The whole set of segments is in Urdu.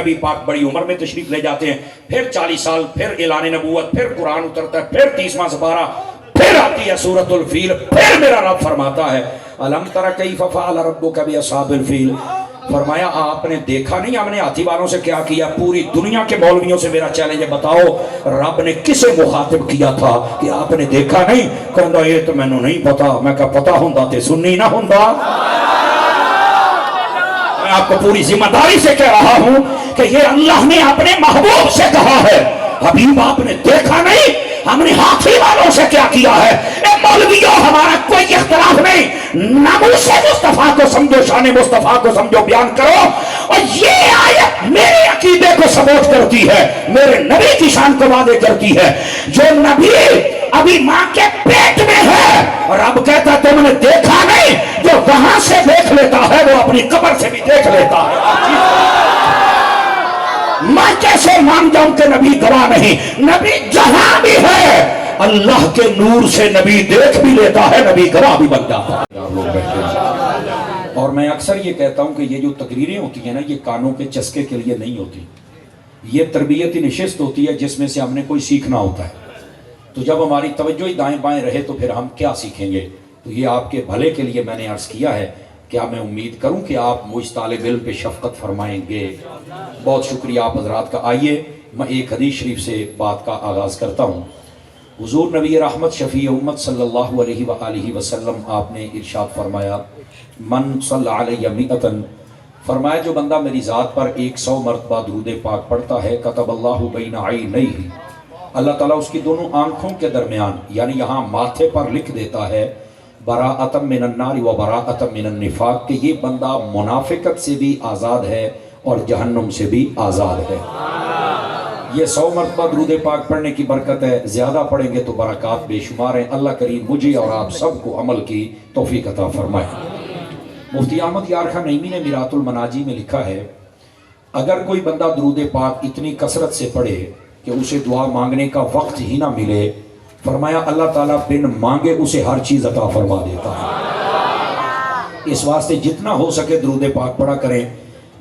نبی پاک بڑی عمر میں تشریف لے جاتے ہیں، پھر 40 سال، پھر اعلان نبوت، پھر قرآن اترتا ہے، پھر 30واں سپارہ، پھر آتی ہے سورۃ الفیل، پھر میرا رب فرماتا ہے الم تر کیف فعل ربک باصحاب الفیل، فرمایا آپ نے دیکھا نہیں ہم نے ہاتھی والوں سے کیا کیا؟ پوری دنیا کے مولویوں سے میرا چیلنج ہے، بتاؤ رب نے کسے مخاطب کیا تھا کہ آپ نے دیکھا نہیں؟ کہندا یہ تو مینوں نہیں پتا، میں کہا پتا ہوندا تے سنی نہ ہوندا۔ میں آپ کو پوری ذمہ داری سے کہہ رہا ہوں کہ یہ اللہ نے اپنے محبوب سے کہا ہے، حبیب آپ نے دیکھا نہیں ہم نے ہاتھی والوں سے کیا کیا ہے؟ اے مولویوں ہمارا کوئی اختلاف نہیں، ناموس مصطفیٰ کو سمجھو، شان مصطفیٰ کو سمجھو، بیان کرو۔ اور یہ آیت میرے عقیدے کو سبوت کرتی ہے، میرے نبی کی شان کو واضح کرتی ہے۔ جو نبی ابھی ماں کے پیٹ میں ہے، رب کہتا تم نے دیکھا نہیں، جو وہاں سے دیکھ لیتا ہے وہ اپنی قبر سے بھی دیکھ لیتا ہے۔ میں کیسے مان جاؤں کہ نبی گواہ نہیں؟ نبی جہاں بھی ہے اللہ کے نور سے نبی دیکھ بھی لیتا ہے، نبی گواہ بھی بن جاتا ہے۔ اور میں اکثر یہ کہتا ہوں کہ یہ جو تقریریں ہوتی ہیں نا، یہ کانوں کے چسکے کے لیے نہیں ہوتی، یہ تربیتی نشست ہوتی ہے جس میں سے ہم نے کوئی سیکھنا ہوتا ہے۔ تو جب ہماری توجہ ہی دائیں بائیں رہے تو پھر ہم کیا سیکھیں گے؟ تو یہ آپ کے بھلے کے لیے میں نے عرض کیا ہے۔ کیا میں امید کروں کہ آپ مجھ طالب علم پہ شفقت فرمائیں گے؟ بہت شکریہ آپ حضرات کا۔ آئیے میں ایک حدیث شریف سے بات کا آغاز کرتا ہوں۔ حضور نبی رحمت شفیع امت صلی اللہ علیہ وآلہ وسلم آپ نے ارشاد فرمایا من صلی علیہ مئتن، فرمایا جو بندہ میری ذات پر 100 مرتبہ درود پاک پڑھتا ہے کتب اللہ بین عینیہ، اللہ تعالیٰ اس کی دونوں آنکھوں کے درمیان یعنی یہاں ماتھے پر لکھ دیتا ہے براءۃ من النار و براءۃ من النفاق، کہ یہ بندہ منافقت سے بھی آزاد ہے اور جہنم سے بھی آزاد ہے۔ یہ 100 مرتبہ درود پاک پڑھنے کی برکت ہے، زیادہ پڑھیں گے تو برکات بے شمار ہیں۔ اللہ کریم مجھے اور آپ سب کو عمل کی توفیق عطا فرمائے۔ مفتی احمد یار خان نعیمی نے میرات المناجی میں لکھا ہے اگر کوئی بندہ درود پاک اتنی کثرت سے پڑھے کہ اسے دعا مانگنے کا وقت ہی نہ ملے، فرمایا اللہ تعالیٰ بن مانگے اسے ہر چیز عطا فرما دیتا ہے۔ اس واسطے جتنا ہو سکے درود پاک پڑھا کریں،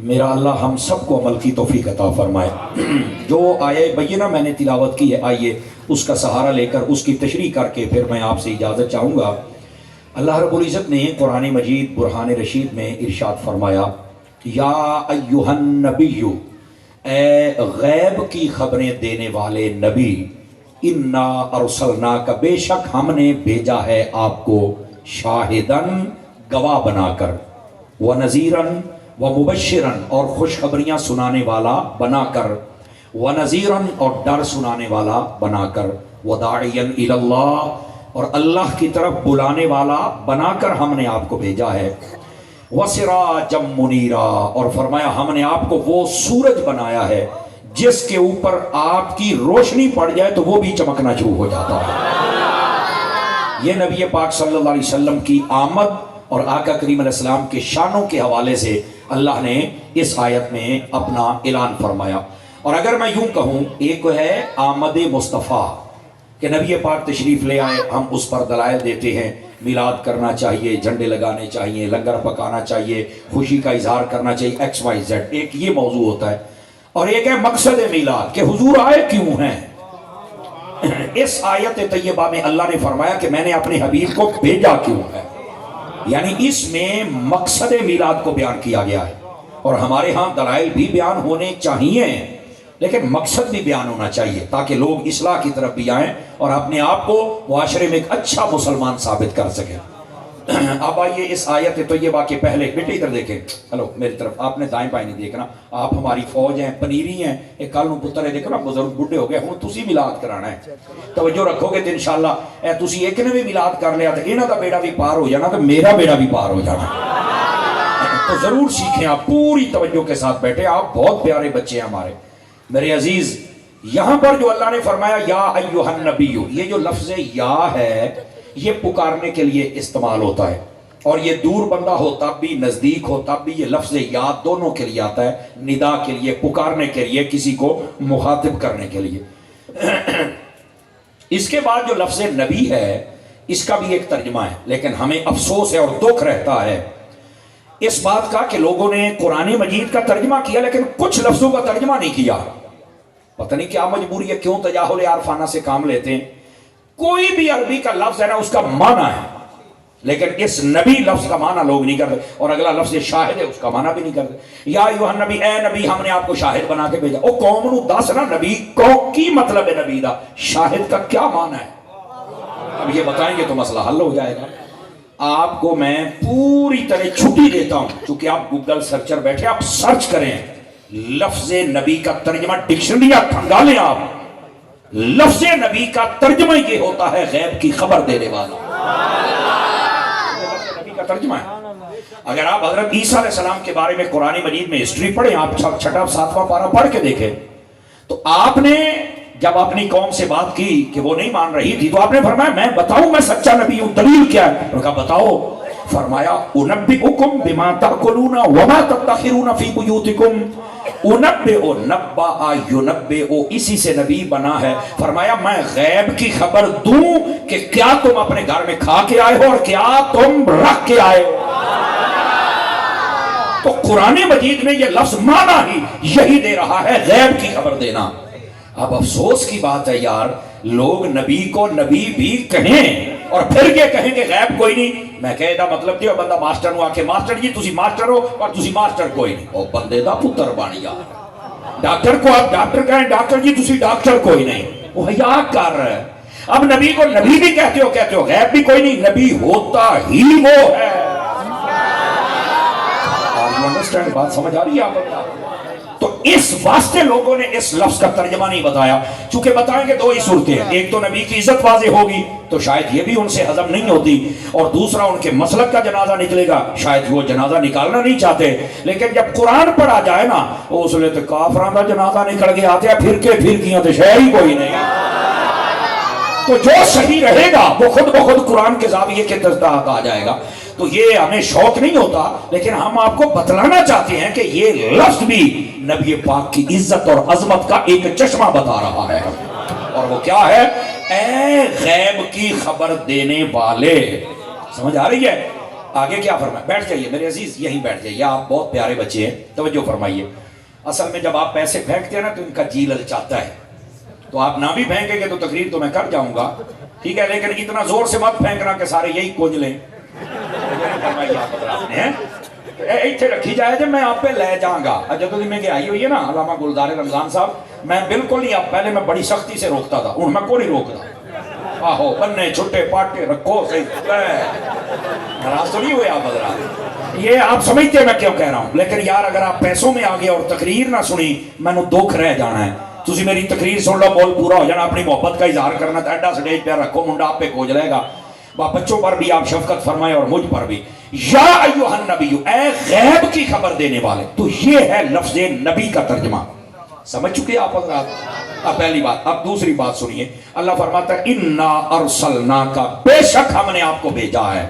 میرا اللہ ہم سب کو عمل کی توفیق عطا فرمائے۔ جو آیہ بینہ میں نے تلاوت کی ہے، آئیے اس کا سہارا لے کر اس کی تشریح کر کے پھر میں آپ سے اجازت چاہوں گا۔ اللہ رب العزت نے قرآن مجید برہان رشید میں ارشاد فرمایا یا ایھا النبی، اے غیب کی خبریں دینے والے نبی، انا ارسلناک، بے شک ہم نے بھیجا ہے آپ کو، شاہدن، گواہ بنا کر، ونذیرن ومبشرن، اور خوشخبریاں سنانے والا بنا کر، ونذیرن، اور ڈر سنانے والا بنا کر، وداعیا الی اللہ، اور اللہ کی طرف بلانے والا بنا کر ہم نے آپ کو بھیجا ہے، وسراجا منیرا، اور فرمایا ہم نے آپ کو وہ سورج بنایا ہے جس کے اوپر آپ کی روشنی پڑ جائے تو وہ بھی چمکنا شروع ہو جاتا ہے۔ یہ نبی پاک صلی اللہ علیہ وسلم کی آمد اور آقا کریم علیہ السلام کے شانوں کے حوالے سے اللہ نے اس آیت میں اپنا اعلان فرمایا۔ اور اگر میں یوں کہوں، ایک ہے آمد مصطفیٰ کہ نبی پاک تشریف لے آئے، ہم اس پر دلائل دیتے ہیں، میلاد کرنا چاہیے، جھنڈے لگانے چاہیے، لنگر پکانا چاہیے، خوشی کا اظہار کرنا چاہیے، ایکس وائی زیڈ، ایک یہ موضوع ہوتا ہے۔ اور ایک ہے مقصد میلاد کہ حضور آئے کیوں ہیں۔ اس آیت طیبہ میں اللہ نے فرمایا کہ میں نے اپنے حبیب کو بھیجا کیوں ہے، یعنی اس میں مقصد میلاد کو بیان کیا گیا ہے۔ اور ہمارے ہاں دلائل بھی بیان ہونے چاہیے لیکن مقصد بھی بیان ہونا چاہیے تاکہ لوگ اصلاح کی طرف بھی آئیں اور اپنے آپ کو معاشرے میں ایک اچھا مسلمان ثابت کر سکیں۔ اب آئیے اس آیت طیبہ کے پہلے، بیٹے ادھر دیکھیں، ہلو میری طرف، آپ نے دائیں بائیں نہیں دیکھنا، آپ ہماری فوج ہیں، پنیری ہیں، ایک کل نو پتر ہے، دیکھو نا بزرگ بڈھے ہو گئے ہوں، تسی میلاد کرانا ہے، توجہ رکھو گے تو انشاءاللہ اے تسی ایک نے بھی میلاد کر لیا تو انہاں دا بیڑا بھی پار ہو جانا تو میرا بیڑا بھی پار ہو جانا۔ تو ضرور سیکھیں، آپ پوری توجہ کے ساتھ بیٹھے، آپ بہت پیارے بچے ہیں ہمارے میرے عزیز۔ یہاں پر جو اللہ نے فرمایا یا ایھا النبی، یہ جو لفظ یا ہے یہ پکارنے کے لیے استعمال ہوتا ہے، اور یہ دور بندہ ہو تب بھی، نزدیک ہو تب بھی، یہ لفظ یا دونوں کے لیے آتا ہے، ندا کے لیے، پکارنے کے لیے، کسی کو مخاطب کرنے کے لیے۔ اس کے بعد جو لفظ نبی ہے اس کا بھی ایک ترجمہ ہے، لیکن ہمیں افسوس ہے اور دکھ رہتا ہے اس بات کا کہ لوگوں نے قرآن مجید کا ترجمہ کیا لیکن کچھ لفظوں کا ترجمہ نہیں کیا. پتہ نہیں کیا مجبوری ہے, کیوں تجاہل عارفانہ سے کام لیتے ہیں. کوئی بھی عربی کا لفظ ہے نا اس کا معنی ہے, لیکن اس نبی لفظ کا معنی لوگ نہیں کرتے. اور اگلا لفظ شاہد ہے, اس کا معنی بھی نہیں کرتے. یا ایھا نبی, اے نبی ہم نے آپ کو شاہد بنا کے بھیجا. او قوم نو دس نا نبی کو کی مطلب ہے نبی دا, شاہد کا کیا معنی ہے. اب یہ بتائیں گے تو مسئلہ حل ہو جائے گا. آپ کو میں پوری طرح چھٹی دیتا ہوں, چونکہ آپ گوگل سرچر بیٹھے, آپ سرچ کریں لفظ نبی کا ترجمہ, ڈکشنریاں کھنگالیں آپ. لفظ نبی کا ترجمہ یہ ہوتا ہے غیب کی خبر دینے والا. نبی کا ترجمہ ہے. اگر آپ حضرت عیسیٰ علیہ السلام کے بارے میں قرآن مجید میں ہسٹری پڑھیں, آپ 6واں 7واں پارہ پڑھ کے دیکھیں, تو آپ نے جب اپنی قوم سے بات کی کہ وہ نہیں مان رہی تھی, تو آپ نے فرمایا میں بتاؤں میں سچا نبی ہوں, دلیل کیا ہے. انہوں نے کہا بتاؤ. فرمایا انبئکم بما تاکلون وما تدخرون فی بیوتکم. انبئ نبأ ینبئ, اسی سے نبی بنا ہے. فرمایا میں غیب کی خبر دوں کہ کیا تم اپنے گھر میں کھا کے آئے ہو اور کیا تم رکھ کے آئے ہو. تو قرآن مجید میں یہ لفظ معنی ہی یہی دے رہا ہے, غیب کی خبر دینا. اب افسوس کی بات ہے یار, لوگ نبی کو نبی بھی کہیں اور پھر یہ کہیں کہ غیب کوئی نہیں. میں کہے دا مطلب کہ بندہ ماسٹر نو آکے ماسٹر جی تسی ماسٹر ہو اور تسی ماسٹر کوئی نہیں. او بندے دا پتر بن گیا. ڈاکٹر کو آپ ڈاکٹر کہیں, ڈاکٹر جی تسی ڈاکٹر کوئی نہیں. وہ حیا کر رہا ہے. اب نبی کو نبی بھی کہتے ہو غیب بھی کوئی نہیں. نبی ہوتا ہی وہ ہے. بات سمجھ آ رہی ہے آپ؟ تو اس واسطے لوگوں نے اس لفظ کا ترجمہ نہیں بتایا, چونکہ بتائیں گے دو ہی صورتیں ہیں. ایک تو نبی کی عزت واضح ہوگی تو شاید یہ بھی ان سے ہضم نہیں ہوتی, اور دوسرا ان کے مسلک کا جنازہ نکلے گا, شاید وہ جنازہ نکالنا نہیں چاہتے. لیکن جب قرآن پڑھا جائے نا, اس لیے تو کافران کا جنازہ نکل کے آتے ہیں, پھرکیاں تو شہر ہی کوئی نہیں. تو جو صحیح رہے گا وہ خود بخود قرآن کے زاویے کے تصدیق آ جائے گا. تو یہ ہمیں شوق نہیں ہوتا, لیکن ہم آپ کو بتلانا چاہتے ہیں کہ یہ لفظ بھی نبی پاک کی عزت اور عظمت کا ایک چشمہ بتا رہا ہے. اور وہ کیا ہے؟ اے غیب کی خبر دینے والے. سمجھ آ رہی ہے؟ آگے کیا فرمائے؟ بیٹھ جائیے میرے عزیز, یہیں بیٹھ جائیے, آپ بہت پیارے بچے ہیں, توجہ فرمائیے. اصل میں جب آپ پیسے پھینکتے ہیں نا تو ان کا جی للچاتا ہے, تو آپ نہ بھی پھینکیں گے تو تقریر تو میں کر جاؤں گا, ٹھیک ہے, لیکن اتنا زور سے مت پھینکنا کہ سارے یہی کونج لیں. ایتھے رکھی جائے جب میں آپ پہ لے جاؤں گا. جب میں کہ آئی ہوئی ہے نا علامہ گلزار رمضان صاحب, میں بالکل نہیں, اب پہلے میں بڑی سختی سے روکتا تھا, ان میں کوئی نہیں روکتا. آہو بننے چھٹے پاٹے رکھو صحیح, ناراض تو نہیں ہوئے آپ حضرات؟ یہ آپ سمجھتے ہیں میں کیوں کہہ رہا ہوں, لیکن یار اگر آپ پیسوں میں آگے اور تقریر نہ سنی, میں نے دکھ رہ جانا ہے. تسی میری تقریر سن لو, بول پورا ہو جانا, اپنی محبت کا اظہار کرنا, ایڈا سٹیج پہ رکھو, منڈا آپ پہ کھوج رہے گا. بچوں پر بھی آپ شفقت فرمائے اور مجھ پر بھی. یا ایھا النبی, اے غیب کی خبر دینے والے. تو یہ ہے لفظ نبی کا ترجمہ. سمجھ چکے آپ حضرات؟ اب پہلی بات. اب دوسری بات سنیے, اللہ فرماتا ہے انا ارسلناک, بے شک ہم نے آپ کو بھیجا ہے.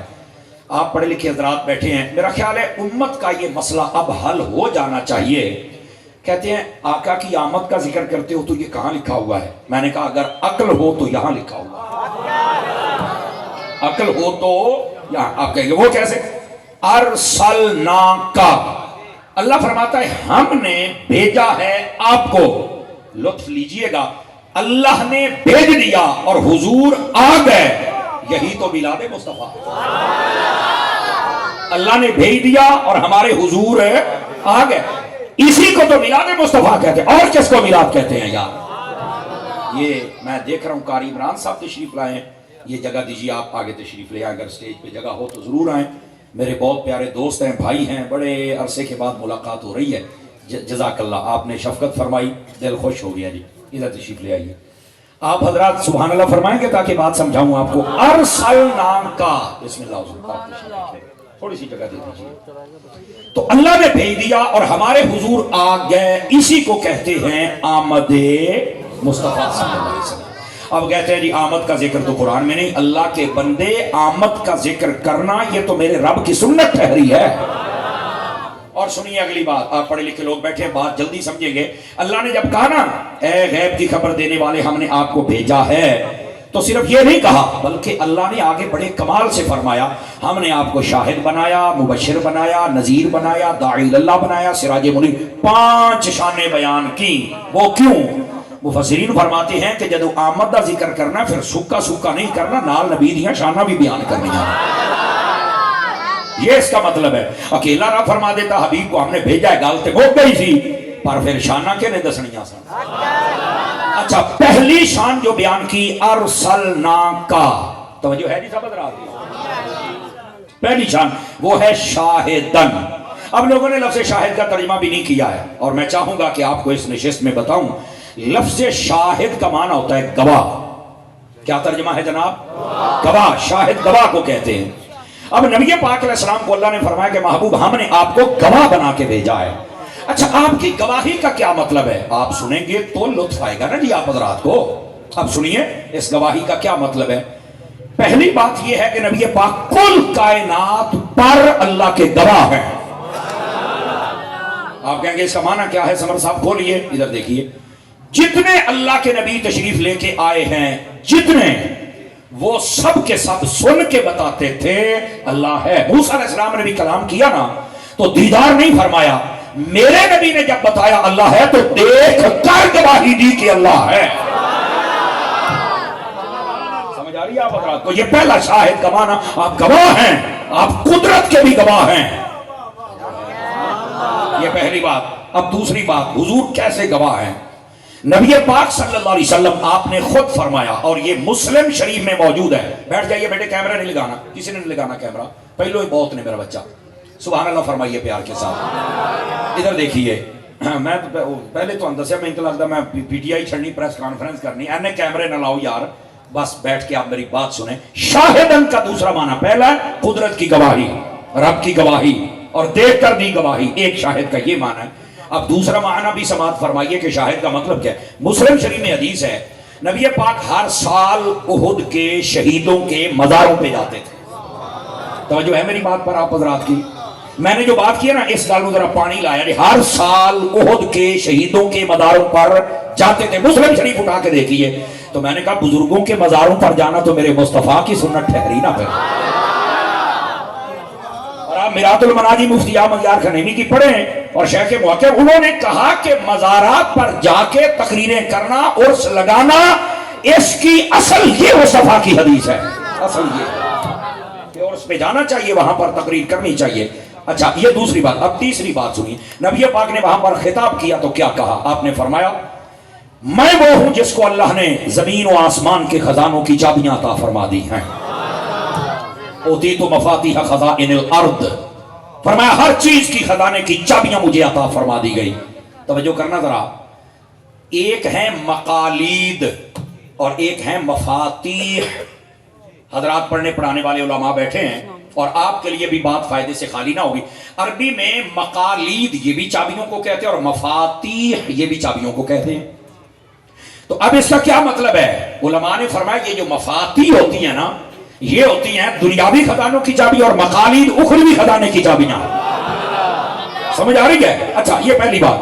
آپ پڑھے لکھے حضرات بیٹھے ہیں, میرا خیال ہے امت کا یہ مسئلہ اب حل ہو جانا چاہیے. کہتے ہیں آقا کی آمد کا ذکر کرتے ہو تو یہ کہاں لکھا ہوا ہے؟ میں نے کہا اگر عقل ہو تو یہاں لکھا ہوا ہے. عقل ہو تو یہاں. آپ کہیں گے وہ کیسے؟ ارسلناک, اللہ فرماتا ہے ہم نے بھیجا ہے آپ کو. لطف لیجئے گا, اللہ نے بھیج دیا اور حضور آ گئے. یہی تو میلاد مصطفیٰ. اللہ نے بھیج دیا اور ہمارے حضور آ گئے. اسی کو تو میلاد مصطفیٰ کہتے ہیں. اور کس کو میلاد کہتے ہیں یار؟ یہ میں دیکھ رہا ہوں قاری عمران صاحب تشریف لائے ہیں, یہ جگہ دیجیے, آپ آگے تشریف لے آئیں, اگر سٹیج پہ جگہ ہو تو ضرور آئیں. میرے بہت پیارے دوست ہیں, بھائی ہیں, بڑے عرصے کے بعد ملاقات ہو رہی ہے. جزاک اللہ, آپ نے شفقت فرمائی, دل خوش ہو گیا. جی ادھر تشریف لے آئیے. آپ حضرات سبحان اللہ فرمائیں گے تاکہ بات سمجھاؤں آپ کو. ارسلناک, بسم اللہ, تھوڑی سی جگہ دے دیجیے. تو اللہ نے بھیج دیا اور ہمارے حضور آ گئے. اسی کو کہتے ہیں آمد مصطفیٰ صلی اللہ علیہ وسلم. اب کہتے ہیں جی آمد کا ذکر تو قرآن میں نہیں. اللہ کے بندے آمد کا ذکر کرنا یہ تو میرے رب کی سنت ٹھہری ہے. اور سنیے اگلی بات, آپ پڑھے لکھے لوگ بیٹھے ہیں, بات جلدی سمجھیں گے. اللہ نے جب کہا نا اے غیب کی خبر دینے والے ہم نے آپ کو بھیجا ہے, تو صرف یہ نہیں کہا بلکہ اللہ نے آگے بڑے کمال سے فرمایا ہم نے آپ کو شاہد بنایا، مبشر بنایا، نذیر بنایا، داعی اللہ بنایا، سراج منیر، 5 شانیں بیان کی۔ وہ کیوں؟ مفسرین فرماتے ہیں کہ جدو آمد دا ذکر کرنا پھر سکا سکا نہیں کرنا، نال نبی دیاں شانہ بھی بیان کرنی ہے۔ یہ اس کا مطلب ہے۔ اکیلا نہ فرما دیتا حبیب کو ہم نے بھیجا ہے، گل تے ہو گئی تھی، پر پھر شانہ کے نے دسنیاں سن۔ اچھا، پہلی شان جو بیان کی ارسلناکا، توجہ ہے نہیں سمجھ رہا تھی؟ پہلی شان وہ ہے شاہدن۔ اب لوگوں نے لفظ شاہد کا ترجمہ بھی نہیں کیا ہے، اور میں چاہوں گا کہ آپ کو اس نشست میں بتاؤں، لفظ شاہد کا معنی ہوتا ہے گواہ۔ کیا ترجمہ ہے جناب؟ گواہ، شاہد گواہ کو کہتے ہیں۔ اب نبی پاک علیہ السلام کو اللہ نے فرمایا کہ محبوب ہم نے آپ کو گواہ بنا کے بھیجا ہے۔ اچھا، آپ کی گواہی کا کیا مطلب ہے؟ آپ سنیں گے تو لطف آئے گا نا جی آپ حضرات کو۔ اب سنیے اس گواہی کا کیا مطلب ہے۔ پہلی بات یہ ہے کہ نبی پاک کل کائنات پر اللہ کے گواہ ہیں۔ آپ کہیں گے اس کا معنی کیا ہے؟ سمر صاحب کھولیے، ادھر دیکھیے۔ جتنے اللہ کے نبی تشریف لے کے آئے ہیں، جتنے، وہ سب کے سب سن کے بتاتے تھے اللہ ہے۔ موسیٰ علیہ السلام نے بھی کلام کیا نا تو دیدار نہیں فرمایا، میرے نبی نے جب بتایا اللہ ہے تو دیکھ کر گواہی دی کہ اللہ ہے۔ سمجھ آ رہی ہے آپ حضرات کو؟ یہ پہلا شاہد کا معنی، آپ گواہ ہیں، آپ قدرت کے بھی گواہ ہیں۔ یہ پہلی بات۔ اب دوسری بات، حضور کیسے گواہ ہیں؟ نبی پاک صلی اللہ علیہ وسلم آپ نے خود فرمایا، اور یہ مسلم شریف میں موجود ہے۔ بیٹھ جائیے بیٹے، کیمرہ نہیں لگانا، کسی نے نہیں لگانا کیمرہ، پہلو ہی بہت نے میرا بچہ۔ سبحان اللہ فرمائیے پیار کے ساتھ۔ ادھر دیکھیے، میں پہلے تو اندر سے میں انتظار لگتا میں پی ٹی آئی چھڑنی، پریس کانفرنس کرنی، اینے کیمرے نہ لاؤ یار، بس بیٹھ کے آپ میری بات سنیں۔ شاہدن کا دوسرا معنی، پہلا ہے قدرت کی گواہی، رب کی گواہی، اور دیکھ کر دی گواہی، ایک شاہد کا یہ معنی ہے۔ اب دوسرا معنی بھی سماعت فرمائیے کہ شاہد کا مطلب کیا ہے۔ مسلم شریف میں حدیث ہے، نبی پاک ہر سال احد کے شہیدوں کے مزاروں پہ جاتے تھے۔ توجہ ہے میری بات پر آپ حضرات کی؟ میں نے جو بات کی ہے نا، اس گل میں ذرا پانی لایا نہیں، ہر سال احد کے شہیدوں کے مزاروں پر جاتے تھے۔ مسلم شریف اٹھا کے دیکھیے۔ تو میں نے کہا بزرگوں کے مزاروں پر جانا تو میرے مصطفیٰ کی سنت ٹھہری نہ پھر۔ اور آپ میرات المناجی مفتی احمد یار خنیمی کی پڑھیں، اور شیخ موقع انہوں نے کہا کہ مزارات پر جا کے تقریریں کرنا، عرس لگانا، اس کی اصل یہ مصطفیٰ کی حدیث ہے۔ اصل یہ کہ عرس پہ جانا چاہیے، وہاں پر تقریر کرنی چاہیے۔ اچھا، یہ دوسری بات۔ اب تیسری بات سنیے، نبی پاک نے وہاں پر خطاب کیا تو کیا کہا؟ آپ نے فرمایا میں وہ ہوں جس کو اللہ نے زمین و آسمان کے خزانوں کی چابیاں عطا فرما دی ہیں۔ اوتیت مفاتیح خزائن الارض، فرمایا ہر چیز کی خزانے کی چابیاں مجھے عطا فرما دی گئی۔ توجہ کرنا ذرا، ایک ہے مقالید اور ایک ہے مفاتیح۔ حضرات پڑھنے پڑھانے والے علماء بیٹھے ہیں، اور آپ کے لیے بھی بات فائدے سے خالی نہ ہوگی۔ عربی میں مقالید یہ بھی چابیوں کو کہتے ہیں، اور مفاتیح یہ بھی چابیوں کو کہتے ہیں۔ تو اب اس کا کیا مطلب ہے؟ علماء نے فرمایا کہ جو مفاتیح ہوتی ہیں نا، یہ ہوتی ہیں دنیاوی خزانوں کی چابی، اور مقالید اخروی خزانے کی چابیاں۔ سمجھ آ رہی ہے؟ اچھا، یہ پہلی بات۔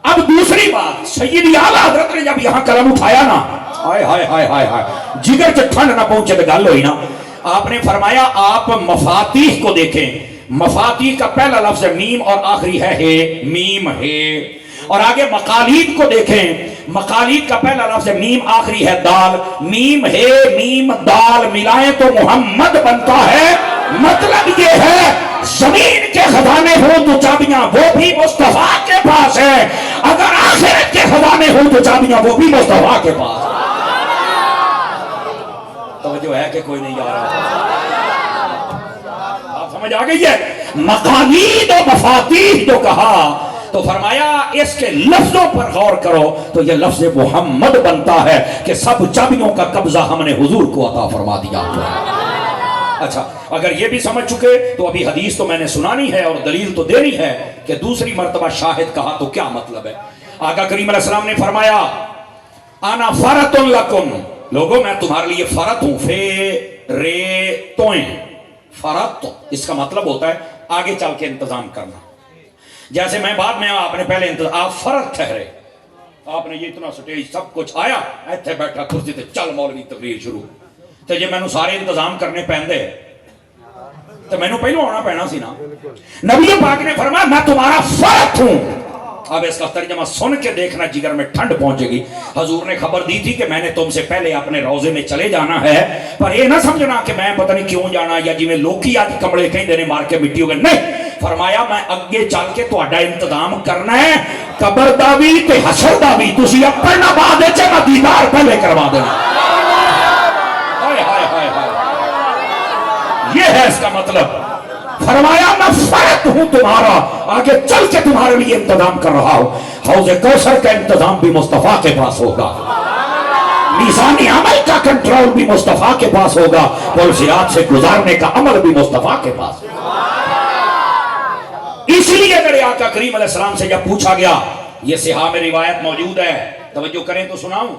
اب دوسری بات، سیدی اعلیٰ حضرت نے جب یہاں قلم اٹھایا نا، ہائے ہائے ہائے ہائے ہائے، جگر سے ٹھنڈ نہ پہنچے تو گل ہوئی نا۔ آپ نے فرمایا آپ مفاتیح کو دیکھیں، مفاتیح کا پہلا لفظ میم اور آخری ہے میم ہے، اور آگے مقالید کو دیکھیں، مقالید کا پہلا لفظ میم آخری ہے دال، میم ہے میم دال ملائیں تو محمد بنتا ہے۔ مطلب یہ ہے زمین کے خزانے ہوں تو چابیاں وہ بھی مصطفیٰ کے پاس ہے، اگر آخرت کے خزانے ہوں تو چابیاں وہ بھی مصطفیٰ کے پاس ہے۔ توجہ ہے کہ کوئی نہیں آ رہا؟ آپ سمجھ آ گئی ہے؟ مقالید و مفاتیح جو کہا تو فرمایا اس کے لفظوں پر غور کرو تو یہ لفظ محمد بنتا ہے کہ سب چابیوں کا قبضہ ہم نے حضور کو عطا فرما دیا۔ اچھا، اگر یہ بھی سمجھ چکے تو ابھی حدیث تو میں نے سنانی ہے اور دلیل تو دینی ہے کہ دوسری مرتبہ شاہد کہا تو کیا مطلب ہے۔ آقا کریم علیہ السلام نے فرمایا انا فرط لکم، لوگوں میں تمہارے لیے فرط ہوں، فرط اس کا مطلب ہوتا ہے آگے چل کے انتظام کرنا۔ جیسے میں بعد میں آپ نے پہلے آپ فرط ٹھہرے، آپ نے یہ اتنا سٹیج سب کچھ آیا ایتھے بیٹھا کرسی تے چل مولوی تقریر شروع تے جے مینوں سارے انتظام کرنے پیندے تو مینوں پہلو آنا پینا سی نا. نبی پاک نے فرمایا میں تمہارا فرد ہوں. اب اس کا ترجمہ سن کے دیکھنا جگر میں ٹھنڈ پہنچے گی. حضور نے خبر دی تھی کہ میں نے تم سے پہلے اپنے روزے میں چلے جانا ہے, پر یہ نہ سمجھنا کہ میں پتہ نہیں کیوں جانا یا جی میں لوکی آج کمڑے کہیں دینے مار کے مٹی ہو گئے. نہیں, فرمایا میں اگے چل کے تہاڈا انتظام کرنا ہے, قبر دا بھی تے حشر دا بھی. تسی اپنا بعد وچ میں دیدار پہلے کروا دینا. ہائے ہائے ہائے ہائے, یہ ہے اس کا مطلب. فرمایا میں فرد ہوں تمہارا, آگے چل کے تمہارے لیے انتظام کر رہا ہوں. حوض کوثر کا انتظام بھی مصطفیٰ کے پاس ہوگا, میزان عمل کا کنٹرول بھی مصطفیٰ کے پاس ہوگا, پلسیات سے گزارنے کا عمل بھی مصطفیٰ کے پاس ہوگا. اس لیے میرے آقا کریم علیہ السلام سے جب پوچھا گیا, یہ صحاح میں روایت موجود ہے, توجہ کریں تو سناؤں.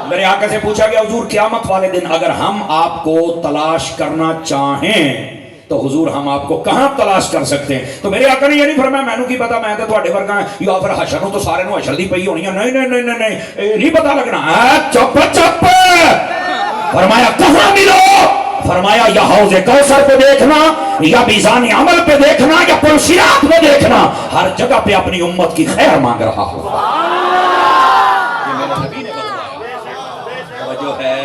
میرے آقا سے پوچھا گیا حضور قیامت والے دن اگر ہم آپ کو تلاش کرنا چاہیں تو حضور ہم آپ کو کہاں تلاش کر سکتے ہیں؟ تو میرے آقا نے یہ نہیں فرمایا میں نے کی پتا میں تو تھوڑے ورگا یا پھر حشر تو سارے نو حشر دی پئی ہونی ہے. نہیں نہیں نہیں نہیں نہیں, نہیں پتا لگنا. چپ چپ. فرمایا کہاں ملو؟ فرمایا یا حوض کوثر پہ دیکھنا, یا میزان عمل پہ دیکھنا, یا پلسیات پہ دیکھنا, ہر جگہ پہ اپنی امت کی خیر مانگ رہا ہو. یہ میرے نبی نے بتایا. توجہ ہے.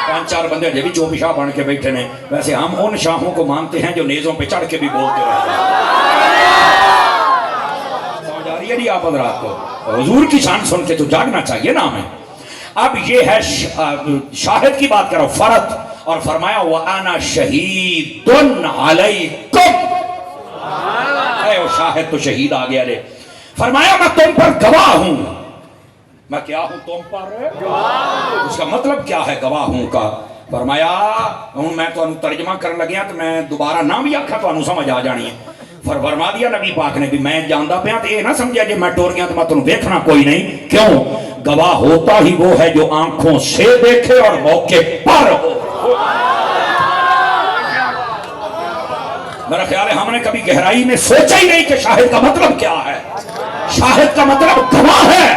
پانچ چار بندے بھی چوب شاہ بن کے بیٹھے ہیں. ویسے ہم ان شاہوں کو مانتے ہیں جو نیزوں پہ چڑھ کے بھی بولتے رہتے ہیں. سمجھ آ رہی ہے نہیں آپ حضرات کو؟ حضور کی شان سن کے تو جاگنا چاہیے نا ہمیں. اب یہ ہے شاہد کی بات کرو, فرد. اور فرمایا وَأَنَا شَهِيدٌ عَلَيْكُمْ. اے وہ شاہد تو شہید آ گیا رے. فرمایا میں تم پر گواہ ہوں. میں کیا ہوں تم پر؟ اس کا مطلب کیا ہے گواہ ہوں کا؟ فرمایا میں تو ترجمہ کرنے لگیا تو میں دوبارہ نہ بھی آکھا تو انہوں سمجھ آ جانی ہے. فرما دیا نبی پاک نے بھی میں جاندہ پہ تو یہ نہ سمجھا جی میں ٹور گیا تو میں تنہوں دیکھنا کوئی نہیں. کیوں؟ گواہ ہوتا ہی وہ ہے جو آنکھوں سے دیکھے اور موقع پر ہو. میرا خیال ہے ہم نے کبھی گہرائی میں سوچا ہی نہیں کہ شاہد کا مطلب کیا ہے. شاہد کا مطلب گواہ ہے,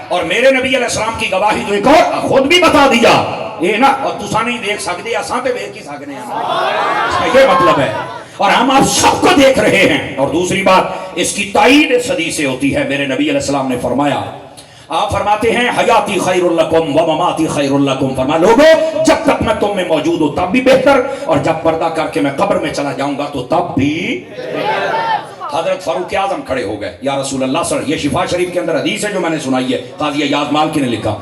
اور میرے نبی علیہ السلام کی گواہی تو ایک اور خود بھی بتا دیا یہ نا, اور تسا نہیں دیکھ سکتے اساں تے ویکھ ہی سکنے ہیں. اس کا یہ مطلب ہے, اور ہم آپ سب کو دیکھ رہے ہیں. اور دوسری بات اس کی تائید صدی سے ہوتی ہے. میرے نبی علیہ السلام نے فرمایا, آپ فرماتے ہیں حیاتی خیر لکم و مماتی خیر لکم. فرمایا لوگو جب تک میں تم میں موجود ہوں تب بھی بہتر, اور جب پردہ کر کے میں قبر میں چلا جاؤں گا تو تب بھی. حضرت فاروق اعظم کھڑے ہو گئے, یا رسول اللہ صلی اللہ علیہ وسلم. یہ شفا شریف کے اندر حدیث ہے جو میں نے سنائی ہے, قاضی ایاز مالکی نے لکھا.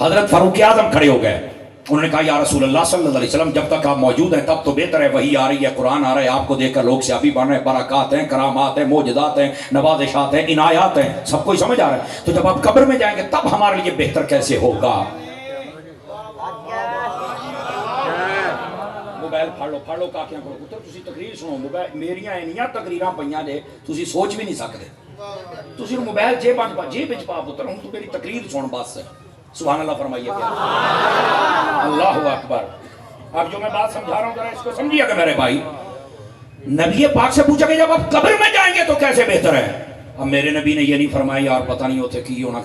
حضرت فاروق اعظم کھڑے ہو گئے, انہوں نے کہا یا رسول اللہ صلی اللہ علیہ وسلم جب تک آپ موجود ہیں تب تو بہتر ہے. وحی آ رہی ہے, قرآن آ رہا ہے, آپ کو دیکھ کر لوگ سیابی بن رہے ہیں, برکات ہیں, کرامات ہیں, معجزات ہیں, نوازشات ہیں, عنایات ہیں, سب کوئی سمجھ آ رہا ہے. تو جب آپ قبر میں جائیں گے تب ہمارے لیے بہتر کیسے ہوگا؟ موبائل پھڑ لو کاکیاں کو پتر تسی تقریر سنو. موبائل میریاں اینیاں تقریراں پئیاں جے تسی سوچ بھی نہیں سکتے. تسی موبائل جیب وچ پا پتر, ہن تو میری تقریر سن بس. سبحان اللہ فرمائیے پیار. اللہ اکبر. اب جو میں بات سمجھا رہا ہوں ذرا اس کو سمجھیے گا میرے بھائی. نبی پاک سے پوچھا کہ جب آپ قبر میں جائیں گے تو کیسے بہتر ہے؟ اب میرے نبی نے یہ نہیں فرمایا یار پتہ نہیں ہوتے کی ہونا.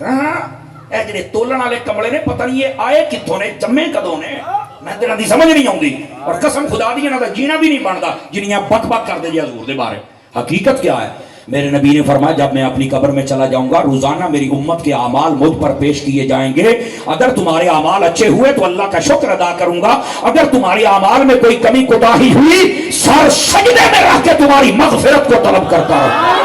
اے جڑے تولن والے کمڑے نے پتہ نہیں یہ آئے کتھوں نے, جمے کدوں نے, میں تیرا دی سمجھ نہیں آؤندی. اور قسم خدا دی انہاں دا جینا بھی نہیں بندا جنیاں بک بک کر دے جی حضور دے بارے. حقیقت کیا ہے؟ میرے نبی نے فرمایا جب میں اپنی قبر میں چلا جاؤں گا روزانہ میری امت کے اعمال مجھ پر پیش کیے جائیں گے. اگر تمہارے اعمال اچھے ہوئے تو اللہ کا شکر ادا کروں گا, اگر تمہارے اعمال میں کوئی کمی کوتاہی ہوئی سر سجدے میں رکھ کے تمہاری مغفرت کو طلب کرتا ہوں.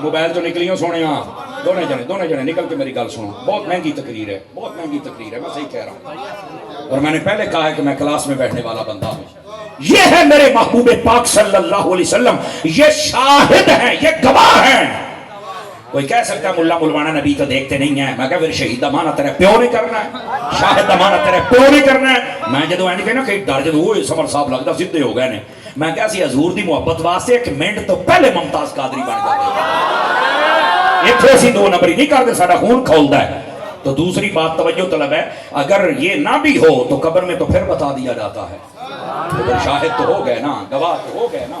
موبائل تو نکلیوں سونے ہاں دونے جنے نکل کے میری گل سنو. بہت مہنگی تقریر ہے, بہت مہنگی تقریر ہے, میں صحیح کہہ رہا ہوں. اور میں نے پہلے کہا ہے کہ میں کلاس میں بیٹھنے والا بندہ ہوں. یہ ہے میرے محبوب پاک صلی اللہ علیہ وسلم, یہ شاہد ہیں, یہ گواہ ہیں. کوئی کہہ سکتا ہے ملا ملوانا نبی تو دیکھتے نہیں ہیں. میں کہا پھر شہید دمانہ تیرے پیو نے کرنا ہے, شاہد دمانہ تیرے پیو نے کرنا ہے. میں جدو اینی کہنا کہ ڈر جدو وہ سمر صاحب لگتا سدھے ہو گئے نے. میں کہا سی حضور دی محبت واسطے ایک منٹ تو پہلے ممتاز قادری بن جاتے. اتنے اسی دو نمبری نہیں کرتے, ساڈا خون کھولتا ہے. تو دوسری بات توجہ طلب ہے, اگر یہ نہ بھی ہو تو قبر میں تو پھر بتا دیا جاتا ہے. شاہد تو ہو گئے نا, گواہ تو ہو گئے نا.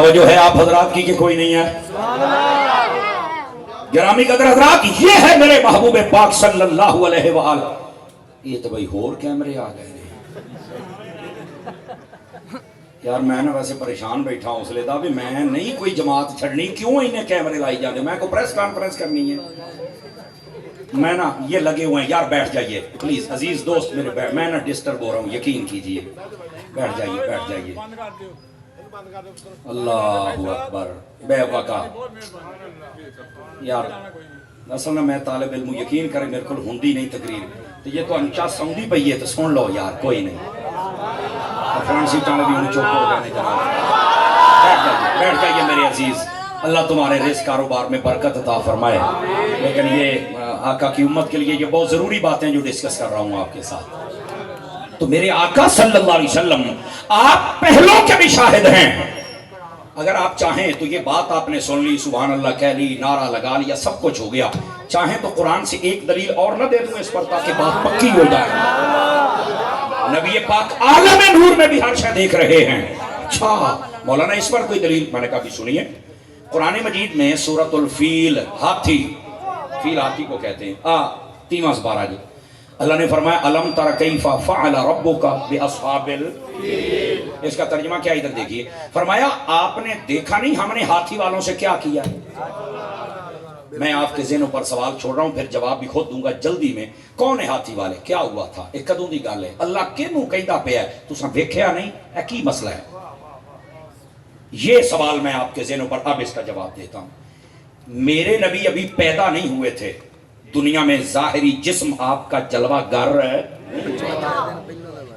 توجہ ہے آپ حضرات کی کہ کوئی نہیں ہے؟ گرامی قدر حضرات، یہ ہے میرے محبوب پاک صلی اللہ علیہ وآلہ. یہ تو بھائی اور کیمرے آ گئے یار. میں نے ویسے پریشان بیٹھا ہوں اس لیے تھا بھی میں نہیں کوئی جماعت چھڑنی، کیوں انہیں کیمرے لائی جاتے، میں کو پریس کانفرنس کرنی ہے. میں نا یہ لگے ہوئے ہیں یار. بیٹھ جائیے پلیز عزیز دوست میرے، میں نا ڈسٹرب ہو رہا ہوں، یقین کیجئے. بیٹھ جائیے بیٹھ جائیے. اللہ اکبر. بے وقا یار اصل میں طالب علم، یقین کریں میرے کو ہندی نہیں تقریر، تو یہ تو انچا سمجھی پئی ہے تو سن لو یار، کوئی نہیں. فرانسی چانے بھی انہیں چوک ہو گئے جناب. بیٹھ جائیے میرے عزیز. اللہ تمہارے رزق کاروبار میں برکت عطا فرمائے. لیکن یہ آقا کی امت کے لیے یہ بہت ضروری باتیں جو ڈسکس کر رہا ہوں آپ کے ساتھ. تو میرے آقا صلی اللہ علیہ وسلم آپ پہلوں کے بھی شاہد ہیں. اگر آپ چاہیں تو یہ بات آپ نے سن لی، سبحان اللہ کہہ لی، نعرہ لگا لیا، سب کچھ ہو گیا. چاہیں تو قرآن سے ایک دلیل اور نہ دے دوں اس پر تاکہ بات پکی ہو جائے. نبی پاک عالم نور میں بھی ہر شے دیکھ رہے ہیں. اچھا مولانا اس پر کوئی دلیل؟ میں نے کہا بھی سنیے. قرآن مجید میں سورۃ الفیل، ہاتھی، فیل ہاتھی کو کہتے ہیں، 3واں سپارہ جی. اللہ نے فرمایا الم تر کیف فعل ربک باصحاب الفیل. اس کا ترجمہ کیا ادھر دیکھیے. فرمایا آپ نے دیکھا نہیں ہم نے ہاتھی والوں سے کیا کیا ہے. میں آپ کے ذہنوں پر سوال چھوڑ رہا ہوں، پھر جواب بھی خود دوں گا جلدی میں. کون ہے ہاتھی والے؟ کیا ہوا تھا؟ ایک کدوں دی گل ہے. اللہ کینوں کہندا پیا ہے تساں ویکھیا نہیں؟ اے کی مسئلہ ہے؟ یہ سوال میں آپ کے ذہنوں پر اب اس کا جواب دیتا ہوں. میرے نبی ابھی پیدا نہیں ہوئے تھے دنیا میں. ظاہری جسم آپ کا جلوہ گر ہے.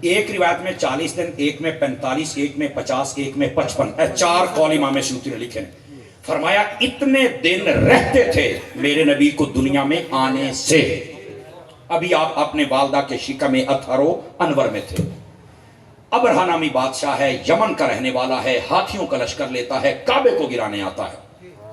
ایک روایت میں 40 دن، ایک میں 45، ایک میں 50، ایک میں 55. 4 قول امام سیوطی نے لکھے. فرمایا اتنے دن رہتے تھے میرے نبی کو دنیا میں آنے سے. ابھی آپ اپنے والدہ کے شکم اطہر و انور میں تھے. ابرہہ نامی بادشاہ ہے، یمن کا رہنے والا ہے، ہاتھیوں کا لشکر لیتا ہے، کعبے کو گرانے آتا ہے.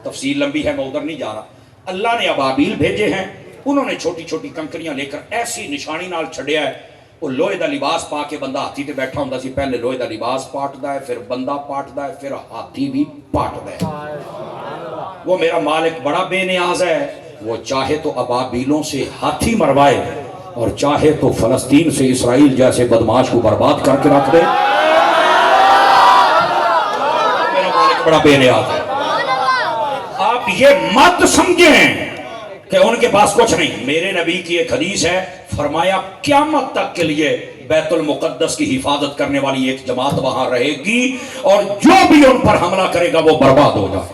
تفصیل لمبی ہے، میں ادھر نہیں جا رہا. اللہ نے ابابیل بھیجے ہیں، انہوں نے چھوٹی چھوٹی کنکریاں لے کر ایسی نشانی نال چھڑیا ہے. وہ لوہے دا لباس پا کے بندہ ہاتھی تے بیٹھا ہوندا سی. پہلے لوہے دا لباس پاٹدا ہے، پھر بندہ پاٹدا ہے، پھر ہاتھی بھی پاٹدا ہے. وہ میرا مالک بڑا بے نیاز ہے. وہ چاہے تو ابابیلوں سے ہاتھی مروائے اور چاہے تو فلسطین سے اسرائیل جیسے بدماش کو برباد کر کے رکھ دے. میرا مالک بڑا بے نیاز ہے. آپ یہ مت سمجھیں کہ ان کے پاس کچھ نہیں. میرے نبی کی ایک حدیث ہے، فرمایا قیامت تک کے لیے بیت المقدس کی حفاظت کرنے والی ایک جماعت وہاں رہے گی اور جو بھی ان پر حملہ کرے گا وہ برباد ہو جائے.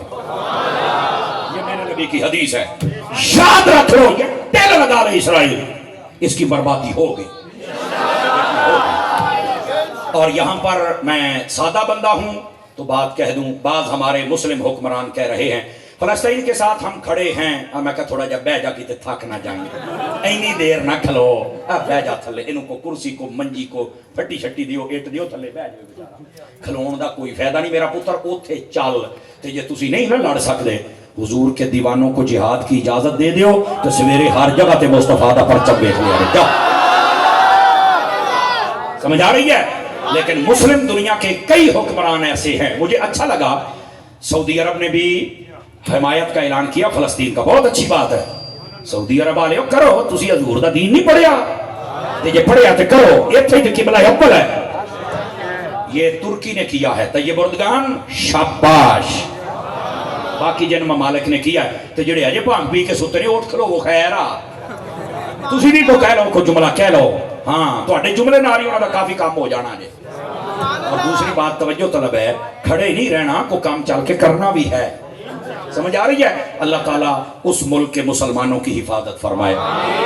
یہ میرے نبی کی حدیث ہے، یاد رکھ لو. یہ تیل لگا لے اسرائیل، اس کی بربادی ہوگی. اور یہاں پر میں سادہ بندہ ہوں تو بات کہہ دوں. بعض ہمارے مسلم حکمران کہہ رہے ہیں فلسطین کے ساتھ ہم کھڑے ہیں. میں کہا تھوڑا جا بہ جا کی تے تھک نہ جائیں، اینی دیر نہ کھلو، بہ جا تھلے. انہوں کو کرسی کو منجی کو پھٹی شٹی دیو، اٹ دیو تھلے بہ جاؤ. بیچارہ کھلون دا کوئی فائدہ نہیں. میرا پتر اوتھے چل تے یہ تسی نہیں نہ لڑ سکدے. حضور کے دیوانوں کو جہاد کی اجازت دے دیو تو سویرے ہر جگہ تے مصطفیٰ دا پرچم دیکھ لیا جاؤ. سمجھ آ رہی ہے؟ لیکن مسلم دنیا کے کئی حکمران ایسے ہیں. مجھے اچھا لگا سعودی عرب نے بھی حمایت کا اعلان کیا فلسطین کا. بہت اچھی بات ہے. سعودی عرب والے کرو، تسی حضور دا دین نہیں پڑھیا تے جے پڑھیا تے کرو. ایتھے تے قبلہ اول ہے. یہ ترکی نے کیا ہے. طیب اردگان شاباش. باقی جن ممالک نے کیا ہے تو جڑے اجے بھانگ پی کے ستے نے اٹھ کھلو وہ خیر آ. تسی بھی کو کہہ لو، کو جملہ کہہ لو. ہاں تواڈے جملے نال ہی انہاں دا کافی کام ہو جانا جے. اور دوسری بات توجہ طلب ہے، کھڑے نہیں رہنا، کو کام چل کے کرنا بھی ہے. سمجھ آ رہی ہے؟ اللہ تعالیٰ اس ملک کے مسلمانوں کی حفاظت فرمائے.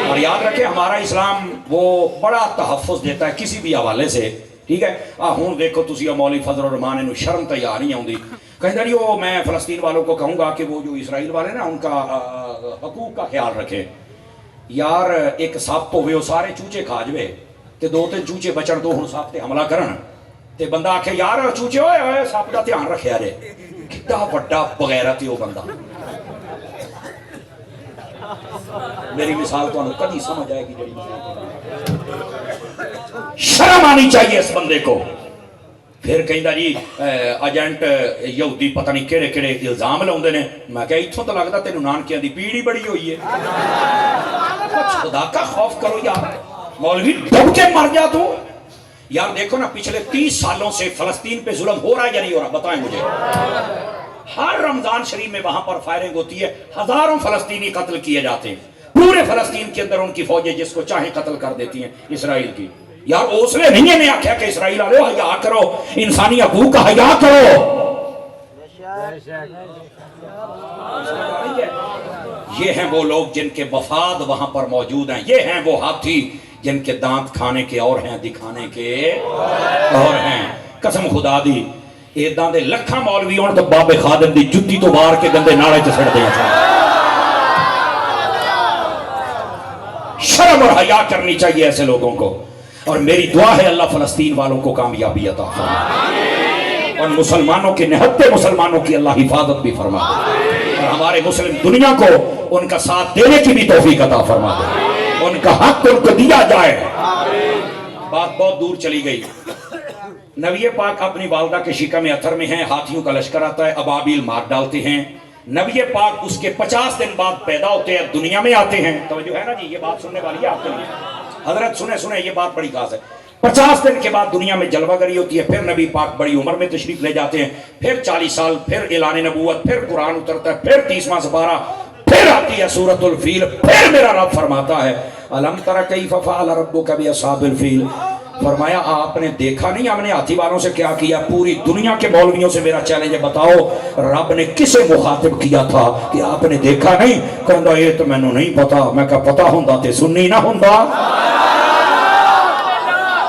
اور یاد رکھیں ہمارا اسلام وہ بڑا تحفظ دیتا ہے کسی بھی حوالے سے. ٹھیک ہے؟ ہوں دیکھو تسی مولوی فضل الرحمان انہوں شرم تیار نہیں آؤں دی کہتا نہیں وہ میں فلسطین والوں کو کہوں گا کہ وہ جو اسرائیل والے نا ان کا حقوق کا خیال رکھیں. یار ایک سپ ہوئے وہ سارے چوچے کھا جوے تے 2-3 چوچے بچن دو ہن سپ تے حملہ کرن تے بندہ آکھے یار چوچے ہوئے ہوئے سپ دا دھیان رکھیا جے. کتنا بڑا بغیرت ہے وہ بندہ. میری مثال تو انہوں کدی سمجھ آئے گی. جڑی شرم آنی چاہیے اس بندے کو. پھر کہندا جی ایجنٹ یہودی پتہ نہیں کہڑے کہڑے الزام لاؤندے نے. میں کہا اتھوں تو لگدا تینوں نانکیاں دی پیڑھی بڑی ہوئی ہے. خدا کا خوف کرو یار, مولوی ڈب کے مر جا تو. یار دیکھو نا پچھلے 30 سالوں سے فلسطین پہ ظلم ہو رہا ہے یا نہیں ہو رہا, بتائیں مجھے. ہر رمضان شریف میں وہاں پر فائرنگ ہوتی ہے, ہزاروں فلسطینی قتل کیے جاتے ہیں. پورے فلسطین کے اندر ان کی فوجیں جس کو چاہیں قتل کر دیتی ہیں اسرائیل کی. یار اوسلے نہیں ہے, میں آکھیا کہ اسرائیل والے حیا کرو, انسانی حقوق کا حیا کرو. یہ ہیں وہ لوگ جن کے وفاد وہاں پر موجود ہیں. یہ ہیں وہ ہاتھی جن کے دانت کھانے کے اور ہیں, دکھانے کے اور ہیں. قسم خدا دی ایداں دے لکھاں مولوی ہون تو بابے خادم دی جُتی تو بار کے گندے ناڑے چ سڑ دے. شرم اور حیا کرنی چاہیے ایسے لوگوں کو. اور میری دعا ہے اللہ فلسطین والوں کو کامیابی عطا فرمائے, اور مسلمانوں کے نہتے مسلمانوں کی اللہ حفاظت بھی فرما دے, اور ہمارے مسلم دنیا کو ان کا ساتھ دینے کی بھی توفیق عطا فرما دے. ان کا حق ان کو دیا جائے. بات بہت دور چلی گئی. نبی پاک اپنی والدہ کے شکم اتھر میں ہیں, ہاتھیوں کا لشکر آتا ہے, ابابیل مار ڈالتے ہیں. نبی پاک اس کے 50 دن بعد پیدا ہوتے ہیں, دنیا میں آتے ہیں. توجہ ہے نا جی, یہ بات سننے والی ہے آپ کے لیے. حضرت سنیں یہ بات بڑی خاص ہے. 50 دن کے بعد دنیا میں جلوہ گری ہوتی ہے. پھر نبی پاک بڑی عمر میں تشریف لے جاتے ہیں. پھر 40 سال, پھر اعلان نبوت, پھر قرآن اترتا ہے, پھر 30واں سپارہ, پھر آتی ہے سورۃ الفیل. پھر میرا رب فرماتا ہے الم تر کیف فعل ربک باصحاب الفیل. فرمایا آپ نے دیکھا نہیں ہم نے ہاتھی والوں سے کیا کیا. پوری دنیا کے مولویوں سے میرا چیلنج ہے, بتاؤ رب نے کسے مخاطب کیا تھا کہ آپ نے دیکھا نہیں؟ کہندا یہ تو مینوں نہیں پتا. میں کہا پتا ہوندا تے سنی نہ ہوندا.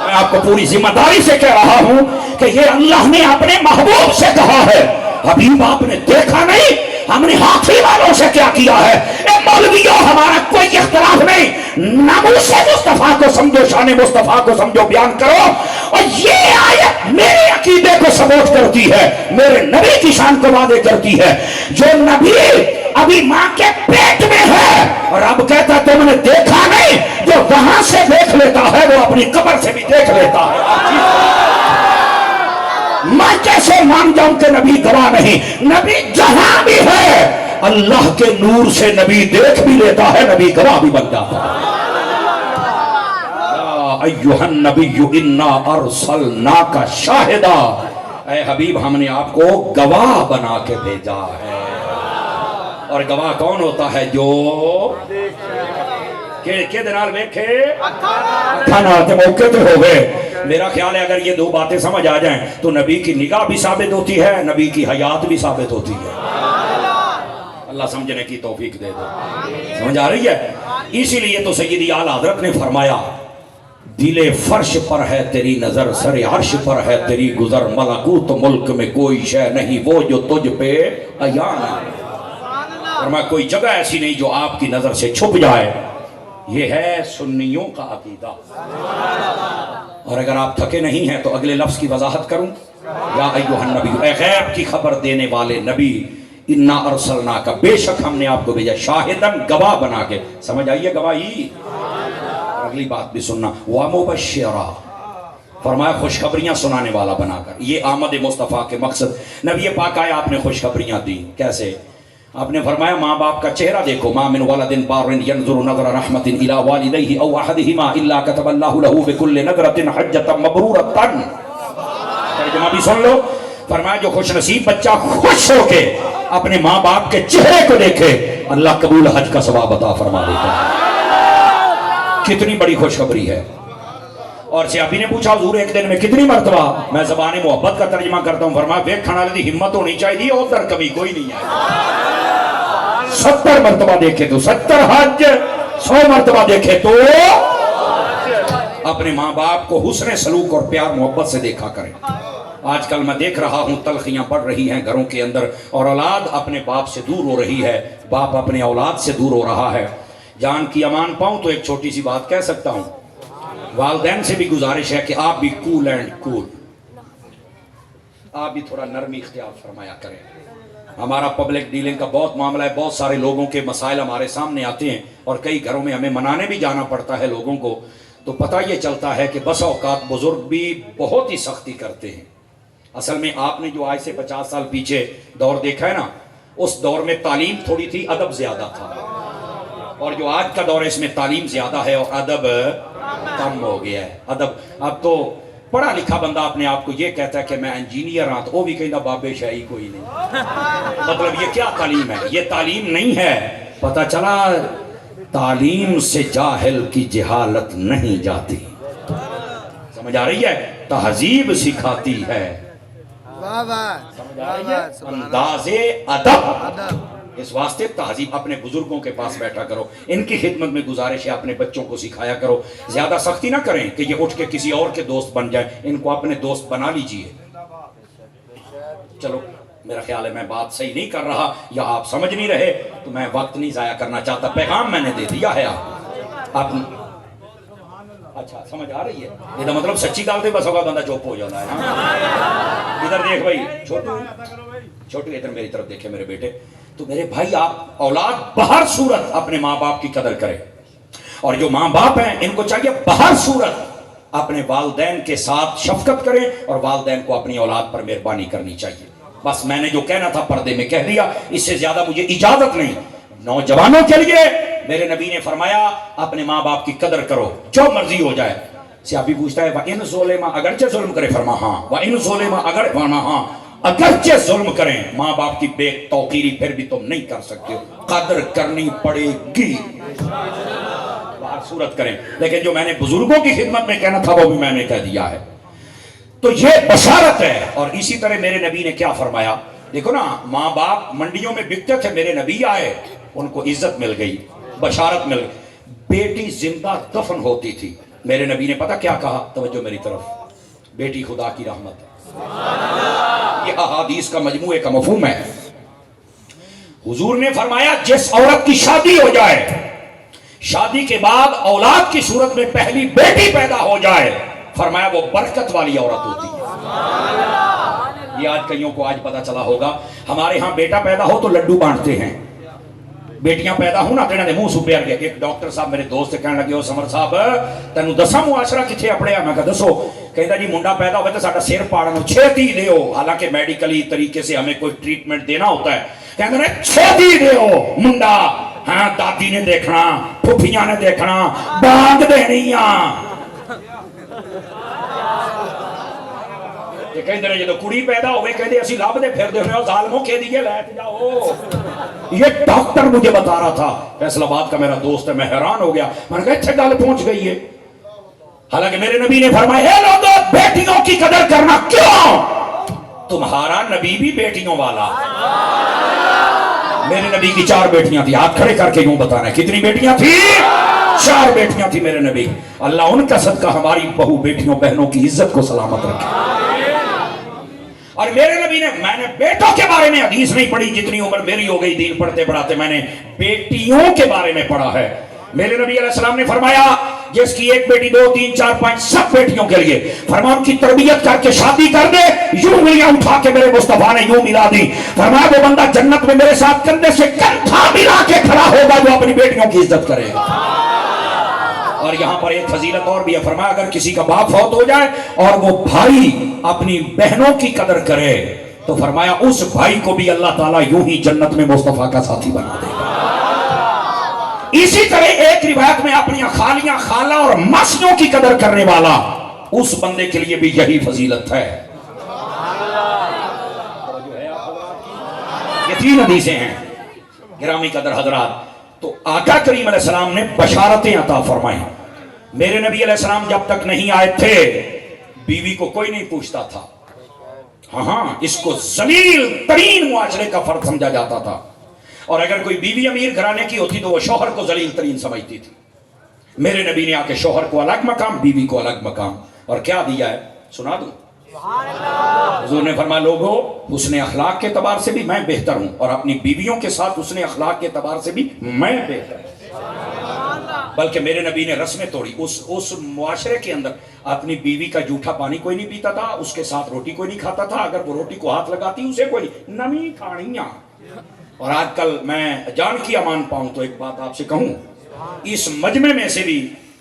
میں آپ کو پوری ذمہ داری سے کہہ رہا ہوں کہ یہ اللہ نے اپنے محبوب سے کہا ہے. حبیب آپ نے دیکھا نہیں ہم نے ہاتھی والوں سے کیا کیا ہے. اے مولویوں ہمارا کوئی اختلاف نہیں, ناموس مصطفیٰ کو سمجھو, شان مصطفیٰ کو سمجھو, بیان کرو. اور یہ آیت میرے عقیدے کو سپورٹ کرتی ہے, میرے نبی کی شان کو واضح کرتی ہے. جو نبی ابھی ماں کے پیٹ میں ہے اور اب کہتا تم نے دیکھا نہیں, جو وہاں سے دیکھ لیتا ہے وہ اپنی قبر سے بھی دیکھ لیتا ہے. میں کیسے مان جاؤں کہ نبی گواہ نہیں؟ نبی جہاں بھی ہے اللہ کے نور سے نبی دیکھ بھی لیتا ہے, نبی گواہ بھی بن جاتا ہے. یا ایھا النبی انا ارسلناک شاہدا, اے حبیب ہم نے آپ کو گواہ بنا کے بھیجا ہے. اور گواہ کون ہوتا ہے؟ جو کہ دنال ویکھے کھانا تے موقع تے ہو گئے. میرا خیال ہے اگر یہ دو باتیں سمجھ آ جائیں تو نبی کی نگاہ بھی ثابت ہوتی ہے, نبی کی حیات بھی ثابت ہوتی ہے. اللہ سمجھنے کی توفیق دے دو. سمجھ آ رہی ہے؟ اسی لیے تو سیدی اعلی حضرت نے فرمایا دل فرش پر ہے تیری نظر, سر عرش پر ہے تیری گزر, ملکوت ملک میں کوئی شے نہیں وہ جو تجھ پہ عیاں ہے. فرمایا کوئی جگہ ایسی نہیں جو آپ کی نظر سے چھپ جائے. یہ ہے سنیوں کا عقیدہ. اور اگر آپ تھکے نہیں ہیں تو اگلے لفظ کی وضاحت کروں. یا ایھا النبی, اے غیب کی خبر دینے والے نبی, انا ارسلناک, بے شک ہم نے آپ کو بھیجا, شاہدن, گواہ بنا کے. سمجھ آئیے گواہی. اگلی بات بھی سننا, ومبشرا, فرمایا خوشخبریاں سنانے والا بنا کر. یہ آمد مصطفیٰ کے مقصد. نبی پاک آئے, آپ نے خوشخبریاں دی. کیسے؟ آپ نے فرمایا ماں باپ کا چہرہ دیکھو. ما من ولد بار ينظر نظر رحمت الى والديه او احدهما الا كتب الله له بكل نظرة حجة مبرورة. ترجمہ بھی سن لو. فرمایا جو خوش نصیب بچہ خوش ہو کے اپنے ماں باپ کے چہرے کو دیکھے, اللہ قبول حج کا ثواب عطا فرما دیتا ہے. کتنی بڑی خوشخبری ہے. اور سیابی نے پوچھا حضور ایک دن میں کتنی مرتبہ؟ میں زبان محبت کا ترجمہ کرتا ہوں. فرمایا ویکھن والے دی ہمت ہونی چاہیے, اور در کبھی کوئی نہیں ہے. 70 مرتبہ دیکھے تو 70 حج, 100 مرتبہ دیکھے تو. اپنے ماں باپ کو حسن سلوک اور پیار محبت سے دیکھا کریں. آج کل میں دیکھ رہا ہوں تلخیاں بڑھ رہی ہیں گھروں کے اندر, اور اولاد اپنے باپ سے دور ہو رہی ہے, باپ اپنے اولاد سے دور ہو رہا ہے. جان کی امان پاؤں تو ایک چھوٹی سی بات کہہ سکتا ہوں. والدین سے بھی گزارش ہے کہ آپ بھی کول اینڈ کول, آپ بھی تھوڑا نرمی اختیار فرمایا کریں. ہمارا پبلک ڈیلنگ کا بہت معاملہ ہے, بہت سارے لوگوں کے مسائل ہمارے سامنے آتے ہیں, اور کئی گھروں میں ہمیں منانے بھی جانا پڑتا ہے لوگوں کو. تو پتہ یہ چلتا ہے کہ بس اوقات بزرگ بھی بہت ہی سختی کرتے ہیں. اصل میں آپ نے جو آج سے 50 سال پیچھے دور دیکھا ہے نا، اس دور میں تعلیم تھوڑی تھی، ادب زیادہ تھا، اور جو آج کا دور ہے اس میں تعلیم زیادہ ہے اور ادب کم ہو گیا ہے۔ ادب اب تو پڑھا لکھا بندہ اپنے آپ کو یہ کہتا ہے کہ میں انجینئر ہاں، تو وہ بھی کہتا بابے شاہی کوئی نہیں۔ مطلب یہ کیا تعلیم ہے؟ یہ تعلیم نہیں ہے۔ پتہ چلا تعلیم سے جاہل کی جہالت نہیں جاتی، سمجھ آ رہی ہے؟ تہذیب سکھاتی ہے، سمجھ آ رہی ہے؟ انداز ادب۔ اس واسطے تہذیب، اپنے بزرگوں کے پاس بیٹھا کرو، ان کی خدمت میں گزارش ہے اپنے بچوں کو سکھایا کرو۔ زیادہ سختی نہ کریں کہ یہ اٹھ کے کسی اور کے دوست بن جائیں، ان کو اپنے دوست بنا لیجئے۔ چلو میرا خیال ہے میں بات صحیح نہیں کر رہا یا آپ سمجھ نہیں رہے، تو میں وقت نہیں ضائع کرنا چاہتا، پیغام میں نے دے دیا ہے۔ آپ اچھا سمجھ آ رہی ہے؟ یہ تو مطلب سچی گل تے بس ہوگا بندہ چپ ہو جاتا ہے نا۔ ادھر دیکھ بھائی چھوٹو ادھر میری طرف دیکھے میرے بیٹے۔ تو میرے بھائی آپ اولاد بہر صورت اپنے ماں باپ کی قدر کریں، اور جو ماں باپ ہیں ان کو چاہیے بہر صورت اپنے والدین کے ساتھ شفقت کریں، اور والدین کو اپنی اولاد پر مہربانی کرنی چاہیے۔ بس میں نے جو کہنا تھا پردے میں کہہ دیا، اس سے زیادہ مجھے اجازت نہیں۔ نوجوانوں کے لیے میرے نبی نے فرمایا اپنے ماں باپ کی قدر کرو، جو مرضی ہو جائے۔ صحابی پوچھتا ہے وَإِن ظُلِمَ، اگرچہ ظلم کرے، فرما ہاں، وَإِن ظُلِمَ، اگر فرما ہاں، اگرچہ ظلم کریں ماں باپ کی بے توقیری پھر بھی تم نہیں کر سکتے ہو، قدر کرنی پڑے گی، باہر صورت کریں۔ لیکن جو میں نے بزرگوں کی خدمت میں کہنا تھا وہ بھی میں نے کہہ دیا ہے۔ تو یہ بشارت ہے۔ اور اسی طرح میرے نبی نے کیا فرمایا؟ دیکھو نا، ماں باپ منڈیوں میں بکتے تھے، میرے نبی آئے، ان کو عزت مل گئی، بشارت مل گئی۔ بیٹی زندہ دفن ہوتی تھی، میرے نبی نے پتہ کیا کہا؟ توجہ میری طرف، بیٹی خدا کی رحمت ہے۔ یہ احادیث کا مجموعے کا مفہوم ہے۔ حضور نے فرمایا جس عورت کی شادی ہو جائے، شادی کے بعد اولاد کی صورت میں پہلی بیٹی پیدا ہو جائے، فرمایا وہ برکت والی عورت ہوتی ہے۔ یہ آج کئیوں کو آج پتا چلا ہوگا، ہمارے ہاں بیٹا پیدا ہو تو لڈو بانٹتے ہیں، بیٹیاں پیدا ہوں نا تینا دے منہ سپیر گیا۔ ایک ڈاکٹر صاحب میرے دوست کہنے لگے، او سمر صاحب تینوں دساں معاشرہ کتھے اپڑیا؟ میں کہا دسو۔ کہتا جی منڈا پیدا ہوئے تو ساڑھا سیر پاڑنو چھیتی دیو، حالانکہ میڈیکلی طریقے سے ہمیں کوئی ٹریٹمنٹ دینا ہوتا ہے، کہتا ہے چھیتی دیو منڈا، ہاں دادی نے دیکھنا، پھوپھیاں نے دیکھنا، بانگ دینیاں۔ یہ کہیں دنے جدو کڑی پیدا ہوئے کہتے اسی لاب دے پھر دے ہوئے اور ظالموں کہہ دیئے لیٹ جاؤ۔ یہ ڈاکٹر مجھے بتا رہا تھا، فیصل آباد کا میرا دوست ہے، میں حیران ہو گیا، میں نے کہا اچھے گل پہنچ گئی ہے۔ حالانکہ میرے نبی نے فرمایا اے لوگوں بیٹیوں کی قدر کرنا، کیوں؟ تمہارا نبی بھی بیٹیوں والا۔ میرے نبی کی 4 بیٹیاں تھی، ہاتھ کھڑے کر کے یوں بتانا ہے کتنی بیٹیاں تھی؟ 4 بیٹیاں تھی میرے نبی۔ اللہ ان کا صدقہ ہماری بہو بیٹیوں بہنوں کی عزت کو سلامت رکھے۔ اور میرے نبی نے، میں نے بیٹوں کے بارے میں حدیث نہیں پڑھی، جتنی عمر میری ہو گئی دین پڑھتے پڑھاتے میں نے بیٹیوں کے بارے میں پڑھا ہے۔ میرے نبی علیہ السلام نے فرمایا جس کی 1 بیٹی 2 3 4 5 سب بیٹیوں کے لیے، فرمایا ان کی تربیت کر کے شادی کر دے، یوں انگلیاں اٹھا کے میرے مصطفیٰ نے یوں ملا دی، فرمایا وہ بندہ جنت میں میرے ساتھ کندھے سے کندھا ملا کے کھڑا ہوگا جو اپنی بیٹیوں کی عزت کرے گا۔ اور یہاں پر ایک فضیلت اور بھی ہے، فرمایا اگر کسی کا باپ فوت ہو جائے اور وہ بھائی اپنی بہنوں کی قدر کرے تو فرمایا اس بھائی کو بھی اللہ تعالیٰ یوں ہی جنت میں مصطفیٰ کا ساتھی بنا دے گا۔ اسی طرح ایک روایت میں اپنی خالیاں، خالہ اور ماسیوں کی قدر کرنے والا اس بندے کے لیے بھی یہی فضیلت ہے۔ یہ 3 حدیثیں ہیں گرامی قدر حضرات۔ تو آقا کریم علیہ السلام نے بشارتیں عطا فرمائیں۔ میرے نبی علیہ السلام جب تک نہیں آئے تھے بیوی کو کوئی نہیں پوچھتا تھا، ہاں اس کو ذلیل ترین معاشرے کا فرد سمجھا جاتا تھا، اور اگر کوئی بیوی امیر گھرانے کی ہوتی تو وہ شوہر کو ذلیل ترین سمجھتی تھی۔ میرے نبی نے آ کے شوہر کو الگ مقام، بیوی کو الگ مقام، اور کیا دیا ہے سنا دوں؟ حضور نے فرمایا لوگوں حسن اخلاق کے اعتبار سے بھی میں بہتر ہوں، اور اپنی بیویوں کے ساتھ حسن اخلاق کے اعتبار سے بھی میں بہتر ہوں۔ بلکہ میرے نبی نے رسمیں توڑی، اس معاشرے کے اندر اپنی بیوی کا جھوٹا پانی کوئی نہیں پیتا تھا، اس کے ساتھ روٹی کوئی نہیں کھاتا تھا، اگر وہ روٹی کو ہاتھ لگاتی اسے کوئی نمی کھانیاں۔ اور آج کل میں جان کی امان پاؤں تو ایک بات آپ سے کہوں، اس مجمع میں سے بھی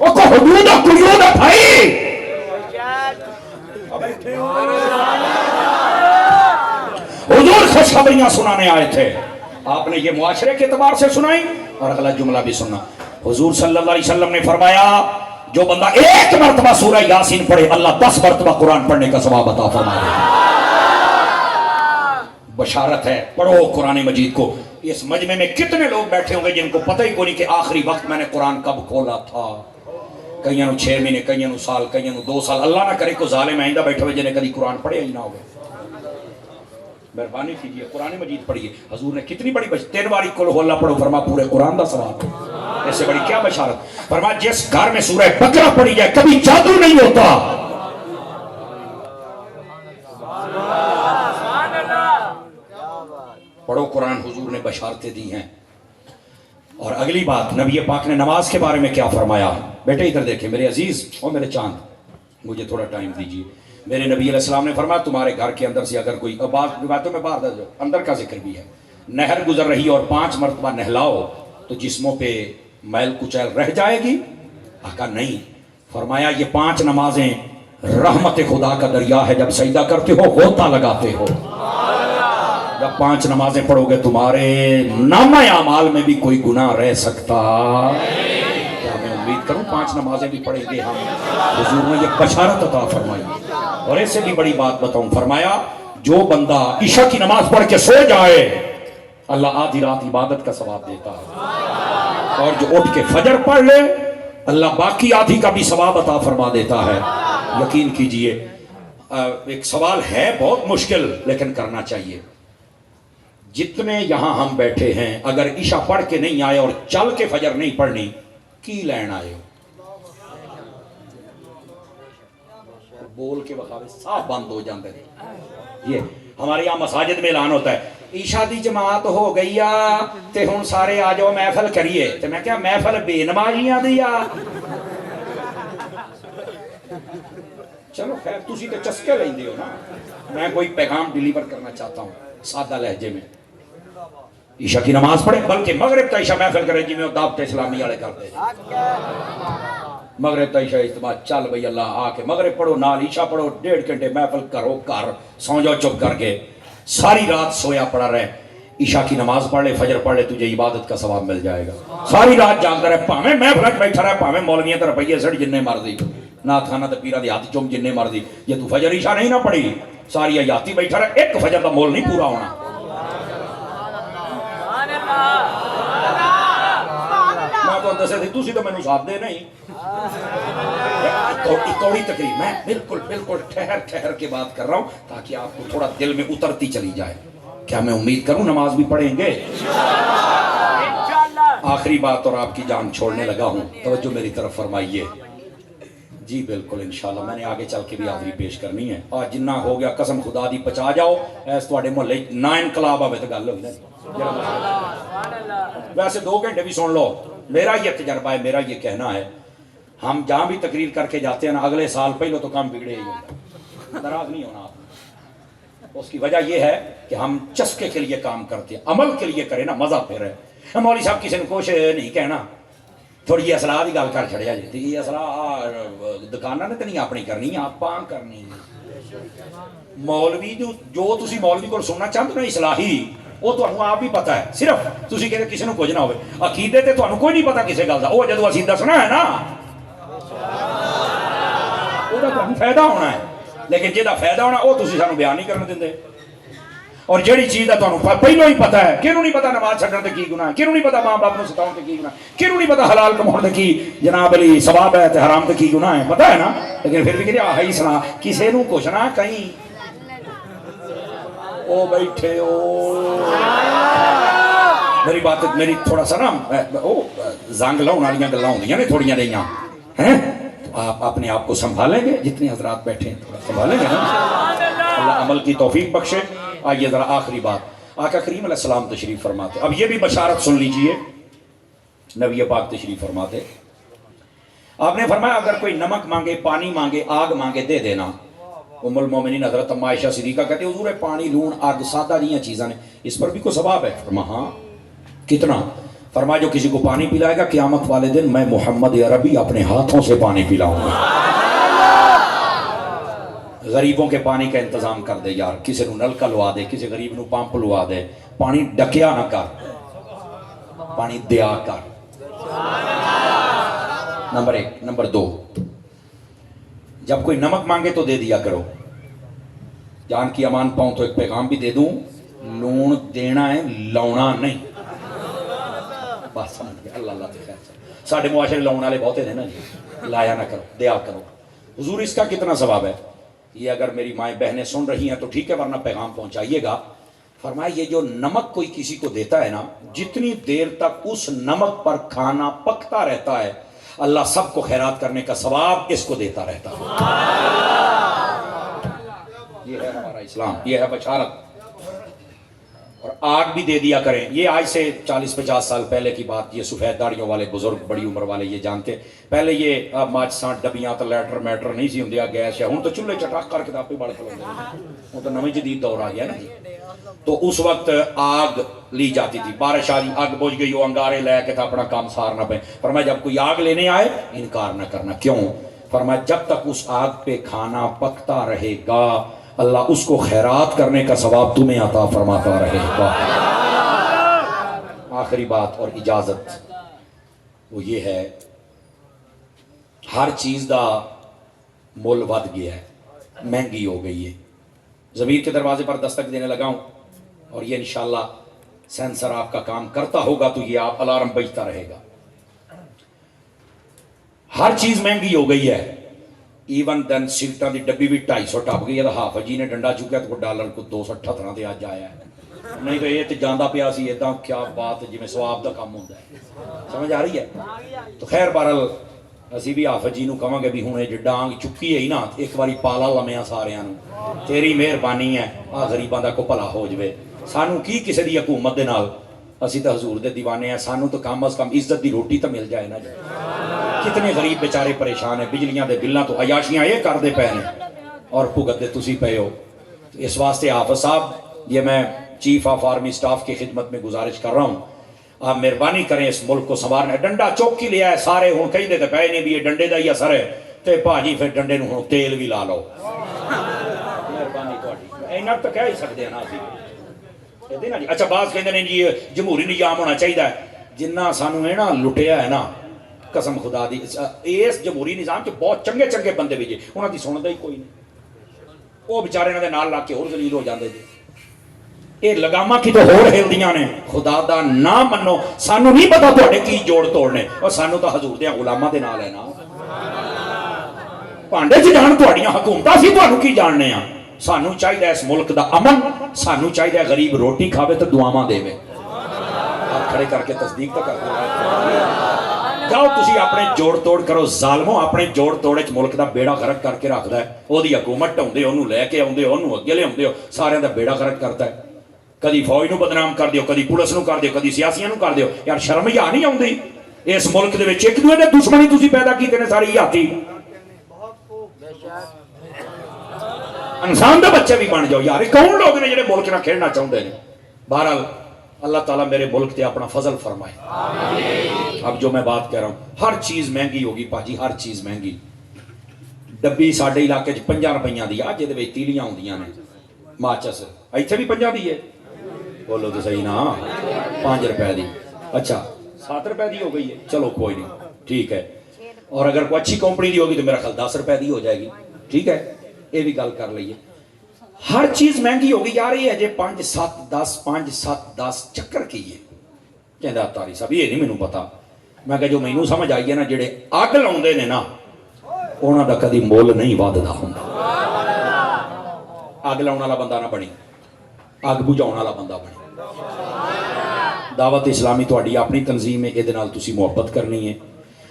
وہ کو حدود و قیود ہے بھائی. حضور خوشخبریاں سنانے آئے تھے. آپ نے یہ معاشرے کے اعتبار سے سنائی اور اگلا جملہ بھی سننا. حضور صلی اللہ علیہ وسلم نے فرمایا جو بندہ ایک مرتبہ سورہ یاسین پڑھے اللہ 10 مرتبہ قرآن پڑھنے کا ثواب عطا فرما دے. بشارت ہے, پڑھو قرآن مجید کو. اس مجمع میں کتنے لوگ بیٹھے ہوں گے جن کو پتہ ہی کوئی نہیں کہ آخری وقت میں نے قرآن کب کھولا تھا. کئیوں 6 مہینے, کئیوں سال, کئیوں 2 سال. اللہ نہ کرے کو ظالم آئندہ بیٹھے ہوئے جنہیں کبھی قرآن پڑھے ہی نہ ہوگے. مہربانی کیجئے قرآن مجید پڑھیے. حضور نے کتنی بڑی 3 باری قل ہو اللہ پڑھو, فرما پورے قرآن دا ثواب. اس سے بڑی کیا بشارت. فرما جس گھر میں سورہ بقرہ پڑھی جائے کبھی جادو نہیں ہوتا. پڑھو قرآن. حضور نے بشارتیں دی ہیں. اور اگلی بات نبی پاک نے نماز کے بارے میں کیا فرمایا. بیٹے ادھر دیکھیں میرے عزیز اور میرے چاند, مجھے تھوڑا ٹائم دیجیے. میرے نبی علیہ السلام نے فرمایا تمہارے گھر کے اندر سے اگر کوئی, بعض روایتوں میں باہر اندر کا ذکر بھی ہے, نہر گزر رہی اور 5 مرتبہ نہلاؤ تو جسموں پہ میل کچیل رہ جائے گی. آقا نہیں, فرمایا یہ 5 نمازیں رحمت خدا کا دریا ہے. جب سجدہ کرتے ہو غوطہ لگاتے ہو. جب 5 نمازیں پڑھو گے تمہارے نامہ اعمال میں بھی کوئی گناہ رہ سکتا. کیا میں امید کروں 5 نمازیں بھی پڑھیں گے ہم. حضور نے یہ بشارت عطا فرمائی. اور اس سے بھی بڑی بات بتاؤں, فرمایا جو بندہ عشاء کی نماز پڑھ کے سو جائے اللہ آدھی رات عبادت کا ثواب دیتا ہے. اور جو اٹھ کے فجر پڑھ لے اللہ باقی آدھی کا بھی ثواب عطا فرما دیتا ہے. یقین کیجئے ایک سوال ہے بہت مشکل لیکن کرنا چاہیے. جتنے یہاں ہم بیٹھے ہیں اگر عشاء پڑھ کے نہیں آئے اور چل کے فجر نہیں پڑھنی کی لین آئے ہو. بول کے بخاوے صاف بند ہو جاندے. یہ ہمارے یہاں مساجد میں اعلان ہوتا ہے عشاء دی جماعت ہو گئی تے ہن سارے آ جاؤ محفل کریے. تے میں کیا محفل بے نمازیاں دی آ. چلو خیر تسی تے چسکے لیندے ہو نا. میں کوئی پیغام ڈیلیور کرنا چاہتا ہوں سادہ لہجے میں. عشاء کی نماز پڑھے بلکہ مغرب تا عشاء محفل کرے جی میں دعوت اسلامی والے کرتے. مغرب تا عشاء اجتماع چل بھئی اللہ آ کے مغرب پڑھو نال عشاء پڑھو 1.5 گھنٹے محفل کرو کر سو جاؤ چپ کر کے. ساری رات سویا پڑا رہے. عشاء کی نماز پڑھ لے فجر پڑھ لے تجھے عبادت کا ثواب مل جائے گا. ساری رات جاگتا رہے پاویں محفل بیٹھا رہے پاویں مولویاں تے روپیے سڑ جننے مرضی نعت خانہ تے پیرا دی ہاتھ چوم جننے مرضی. جے تو فجر عشاء نہیں نہ پڑھی ساری حیاتی بیٹھا رہے ایک فجر کا مول نہیں پورا ہونا. میں تو دسے تھی تسی تو مینوں ساتھ دے نہیں. کوڑی تقریب میں بالکل ٹھہر کے بات کر رہا ہوں تاکہ آپ کو تھوڑا دل میں اترتی چلی جائے. کیا میں امید کروں نماز بھی پڑھیں گے. آخری بات اور آپ کی جان چھوڑنے لگا ہوں, توجہ میری طرف فرمائیے. جی بالکل انشاءاللہ میں نے آگے چل کے بھی حاضری پیش کرنی ہے. آج جنہ ہو گیا قسم خدا دی پچا جاؤ ایس تواڈے محلے نہ انقلاب آوے تے گل ہوئی نا. ویسے 2 گھنٹے بھی سن لو. میرا یہ تجربہ ہے, میرا یہ کہنا ہے ہم جہاں بھی تقریر کر کے جاتے ہیں نا اگلے سال پہلے تو کام بگڑے ہی ہوتا. ناراض نہیں ہونا آپ. اس کی وجہ یہ ہے کہ ہم چسکے کے لیے کام کرتے ہیں, عمل کے لیے کریں نا مزہ پھر ہے. مولوی صاحب کسی نے کوشش نہیں کہنا تھوڑی اصلاح کی گل کر چھڑیا جی یہ اصلاح دکاناں نے تو نہیں اپنی کرنی آپ کرنی. مولوی جو تسی مولوی کو سننا چاہتے نا اصلاحی وہ تمہیں آپ بھی پتا ہے. صرف تسی کہتے کسی نے کچھ نہ ہوئے عقیدے تے تمہیں کوئی نہیں پتا کسی گل کا. وہ جدو اسی دسنا ہے نا وہ تمہیں فائدہ ہونا ہے لیکن جہاں فائدہ ہونا وہ تسی سانو بیان نہیں کرنے دیں. اور جہی چیز کا تمہیں پہلو ہی پتا ہے کینوں نہیں پتا نماز چھڈن تے کی گناہ, کینوں نہیں پتا ماں باپ نو ستاؤن تے کی گناہ, کینوں نہیں پتا حلال کماؤن تے کی جناب علی ثواب ہے تے حرام تے کی گناہ ہے. پتا ہے نا لیکن پھر بھی کہ آہ ہی سنا کسے نو کچھ نہ کہیں او بیٹھے او میری بات میری تھوڑا سا نا او زنگ لاؤن والیاں گلاں ہوندیاں نے تھوڑیاں جہیاں ہیں. آپ اپنے آپ کو سنبھالیں گے جتنے حضرات بیٹھے ہیں تھوڑا سنبھالیں گے نا. اللہ عمل کی توفیق بخشے. آئیے ذرا آخری بات. آقا کریم علیہ السلام تشریف فرماتے. اب یہ بھی بشارت سن لیجئے. نبی پاک تشریف فرماتے. آپ نے فرمایا اگر کوئی نمک مانگے پانی مانگے آگ مانگے دے دینا. ام المومنین حضرت اما عائشہ صدیقہ کہتے ہیں حضور پانی لون آگ سادہ جیاں چیزاں نے اس پر بھی کوئی ثواب ہے. فرما ہاں کتنا. فرمایا جو کسی کو پانی پلائے گا قیامت والے دن میں محمد عربی اپنے ہاتھوں سے پانی پلاؤں گا۔ غریبوں کے پانی کا انتظام کر دے یار، کسی نو نلکا لوا دے، کسی غریب نو پمپ لوا دے، پانی ڈکیا نہ کر، پانی دیا کر۔ نمبر 1۔ نمبر 2، جب کوئی نمک مانگے تو دے دیا کرو۔ جان کی امان پاؤں تو ایک پیغام بھی دے دوں، لون دینا ہے، لونا نہیں۔ بات سمجھ گئے؟ اللہ اللہ تے خیر سے ساڑھے معاشرے لون والے بہتے ہیں نا جی، لایا نہ کرو، دیا کرو۔ حضور اس کا کتنا ثواب ہے؟ یہ اگر میری مائیں بہنیں سن رہی ہیں تو ٹھیک ہے، ورنہ پیغام پہنچائیے گا۔ فرمایا یہ جو نمک کوئی کسی کو دیتا ہے نا، جتنی دیر تک اس نمک پر کھانا پکتا رہتا ہے، اللہ سب کو خیرات کرنے کا ثواب اس کو دیتا رہتا ہے۔ یہ ہے ہمارا اسلام، یہ ہے بشارت۔ اور آگ بھی دے دیا کریں۔ یہ آج سے 40-50 سال پہلے کی بات، یہ سفید داڑیوں والے بزرگ بڑی عمر والے یہ جانتے۔ پہلے یہ ماچساں ڈبیاں تو لیٹر میٹر نہیں سی ہوندیا، گیس ہے، ہوں تو چولہے چٹاک کر کے آپ پہ بڑھ پڑھتے ہیں، ہوں تو نویں جدید دور آ گیا نا جی۔ تو اس وقت آگ لی جاتی تھی، بارش آ رہی، آگ بجھ گئی، وہ انگارے لے کے تھا اپنا کام سارنا پہ۔ فرمایا جب کوئی آگ لینے آئے انکار نہ کرنا۔ کیوں؟ فرمایا جب تک اس آگ پہ کھانا پکتا رہے گا، اللہ اس کو خیرات کرنے کا ثواب تمہیں عطا فرماتا رہے گا۔ آخری بات اور اجازت وہ یہ ہے، ہر چیز دا مول ود گیا ہے، مہنگی ہو گئی ہے۔ ضمیر کے دروازے پر دستک دینے لگا ہوں، اور یہ انشاءاللہ سینسر آپ کا کام کرتا ہوگا تو یہ آپ الارم بجتا رہے گا۔ ہر چیز مہنگی ہو گئی ہے، ایون دن سگرٹاں دی ڈبی بھی 250 ٹپ گئی ہے۔ تو حافظ جی نے ڈنڈا چکیا تو ڈالر کو 278 دے آج آیا ہے، نہیں تو یہ تو جاندہ پیا سی اداں کیا بات جی میں ثواب دا کام ہوتا ہے۔ سمجھ آ رہی ہے؟ تو خیر بہرحال اسی بھی حافظ جی نو کہاں گے بھی ہوں یہ ڈانگ چکی ہے ہی نا، ایک باری پالا لمیاں ساریاں نو، تیری مہربانی ہے آ غریباں دا کو بھلا ہو جوے۔ سانو کی کسی دی حکومت دے نال، اسی تو حضور دے دیوانے ہیں، سانو تو کم از کم عزت دی روٹی تو مل جائے نا جی۔ کتنے غریب بیچارے پریشان ہیں، بجلیاں دے بلاں تو عیاشیاں یہ کر دے پے نے اور بھگت دے تسی پے ہو۔ اس واسطے حافظ صاحب یہ میں چیف آف آرمی سٹاف کی خدمت میں گزارش کر رہا ہوں، آپ مہربانی کریں اس ملک کو سنوارنے۔ ڈنڈا چوک کی لیا ہے، سارے ہوں کہیں دے پے نہیں بھی یہ ڈنڈے دا ہی اثر ہے، تے پاجی پھر ڈنڈے نو ہوں تیل بھی لا لو۔ مہربانی تہاڈی، اینا تو کہہ ہی سکتے ہیں نا اسی۔ اچھا بعض کہندے نے جی جمہوری نظام ہونا چاہیے، جنہ سانو ہے نا لٹیا ہے نا، قسم خدا دی اس جمہوری نظام کے بہت چنگے چنگے بندے بھی جی، انہاں دی سندا ہی کوئی نہیں، وہ بیچارے انہاں دے نال لا کے ہور ذلیل ہو جاندے جی۔ یہ لگاماں کی تو ہور ہلدیاں نے، خدا دا نہ منو، سانو نہیں پتا تہاڈے کی جوڑ توڑنے، اور سانو تو حضور دے غلاماں دے نال ہے نا۔ پانڈے جی جان تہاڈیاں حکومتاں سی تہانوں کی جاننے ہاں۔ سانو چاہیے اس ملک دا امن، سانو چاہیے غریب روٹی کھاوے تو دعاواں دے۔ آپ کھڑے کر کے تصدیق تو کر دو۔ جاؤ تسی اپنے جوڑ توڑ کرو، ظالموں اپنے جوڑ توڑے چ ملک دا بیڑا غرق کر کے رکھدا ہے، او دی حکومت ٹاؤندے ہو، انہوں لے کے آؤندے ہو، انہوں اگے لے آؤندے ہو، سارے دا بیڑا غرق کرتا ہے۔ کدی فوج نو بدنام کر دیو، کدی پولیس نو کر دیو، کدی سیاسیاں نو کر دیو۔ یار شرم یا نہیں آؤندی؟ اس ملک دے وچ ایک دوسرے دے دشمنی تسی پیدا کیتے نے ساری یاتی۔ انسان دے بچے بھی بن جاؤ یار، کون لوگ نے جڑے ملک نہ کھیلنا چاہندے نے۔ بہرحال اللہ تعالیٰ میرے ملک تے اپنا فضل فرمائے۔ اب جو میں بات کہہ رہا ہوں، ہر چیز مہنگی ہوگی پاجی، ہر چیز مہنگی۔ ڈبی ساڈے علاقے 5 روپیاں دی آ، جہدے وچ تیلیاں ہوندیاں نے، ماچس ایتھے بھی 5 دی ہے، بولو تو صحیح نا، 5 روپے دی۔ اچھا 7 روپے دی ہو گئی ہے، چلو کوئی نہیں، ٹھیک ہے۔ اور اگر کوئی اچھی کمپنی دی ہوگی تو میرا خیال 10 روپے دی ہو جائے گی، ٹھیک ہے، یہ بھی گل کر لئیے۔ ہر چیز مہنگی ہوگی یار، یہ ہے 5 7 10 5 7 10 چکر کی ہے کہندا تاری صاحب، یہ نہیں مینوں پتا۔ میں کہ جو مینوں سمجھ آئی ہے نا، جڑے اگ لاؤندے نے نا انہاں دا کدی مول نہیں وددا ہوندا۔ اگ لاؤن والا بندہ نہ بنی، اگ بجھاؤن والا بندہ بنی۔ دعوت اسلامی تہاڈی اپنی تنظیم ہے، یہ نال تسی محبت کرنی ہے،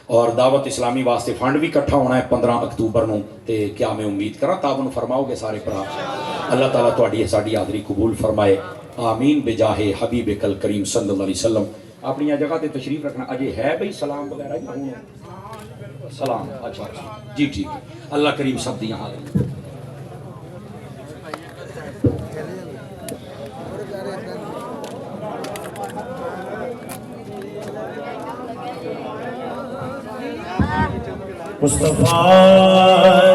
اور دعوت اسلامی واسطے فنڈ بھی کٹھا ہونا ہے 15 اکتوبر نو، تے کیا میں امید کراں تعاون فرماؤ گے سارے بھرا۔ اللہ تعالیٰ تہاڈی ساڈی حاضری قبول فرمائے، آمین بجاہ حبیب کل کریم صلی اللہ علیہ وسلم۔ اپنی جگہ تے تشریف رکھنا، اجے ہے بھئی سلام وغیرہ ہی سلام؟ اچھا جی ٹھیک ہے، اللہ کریم سب دیاں حاضری۔ مصطفیٰ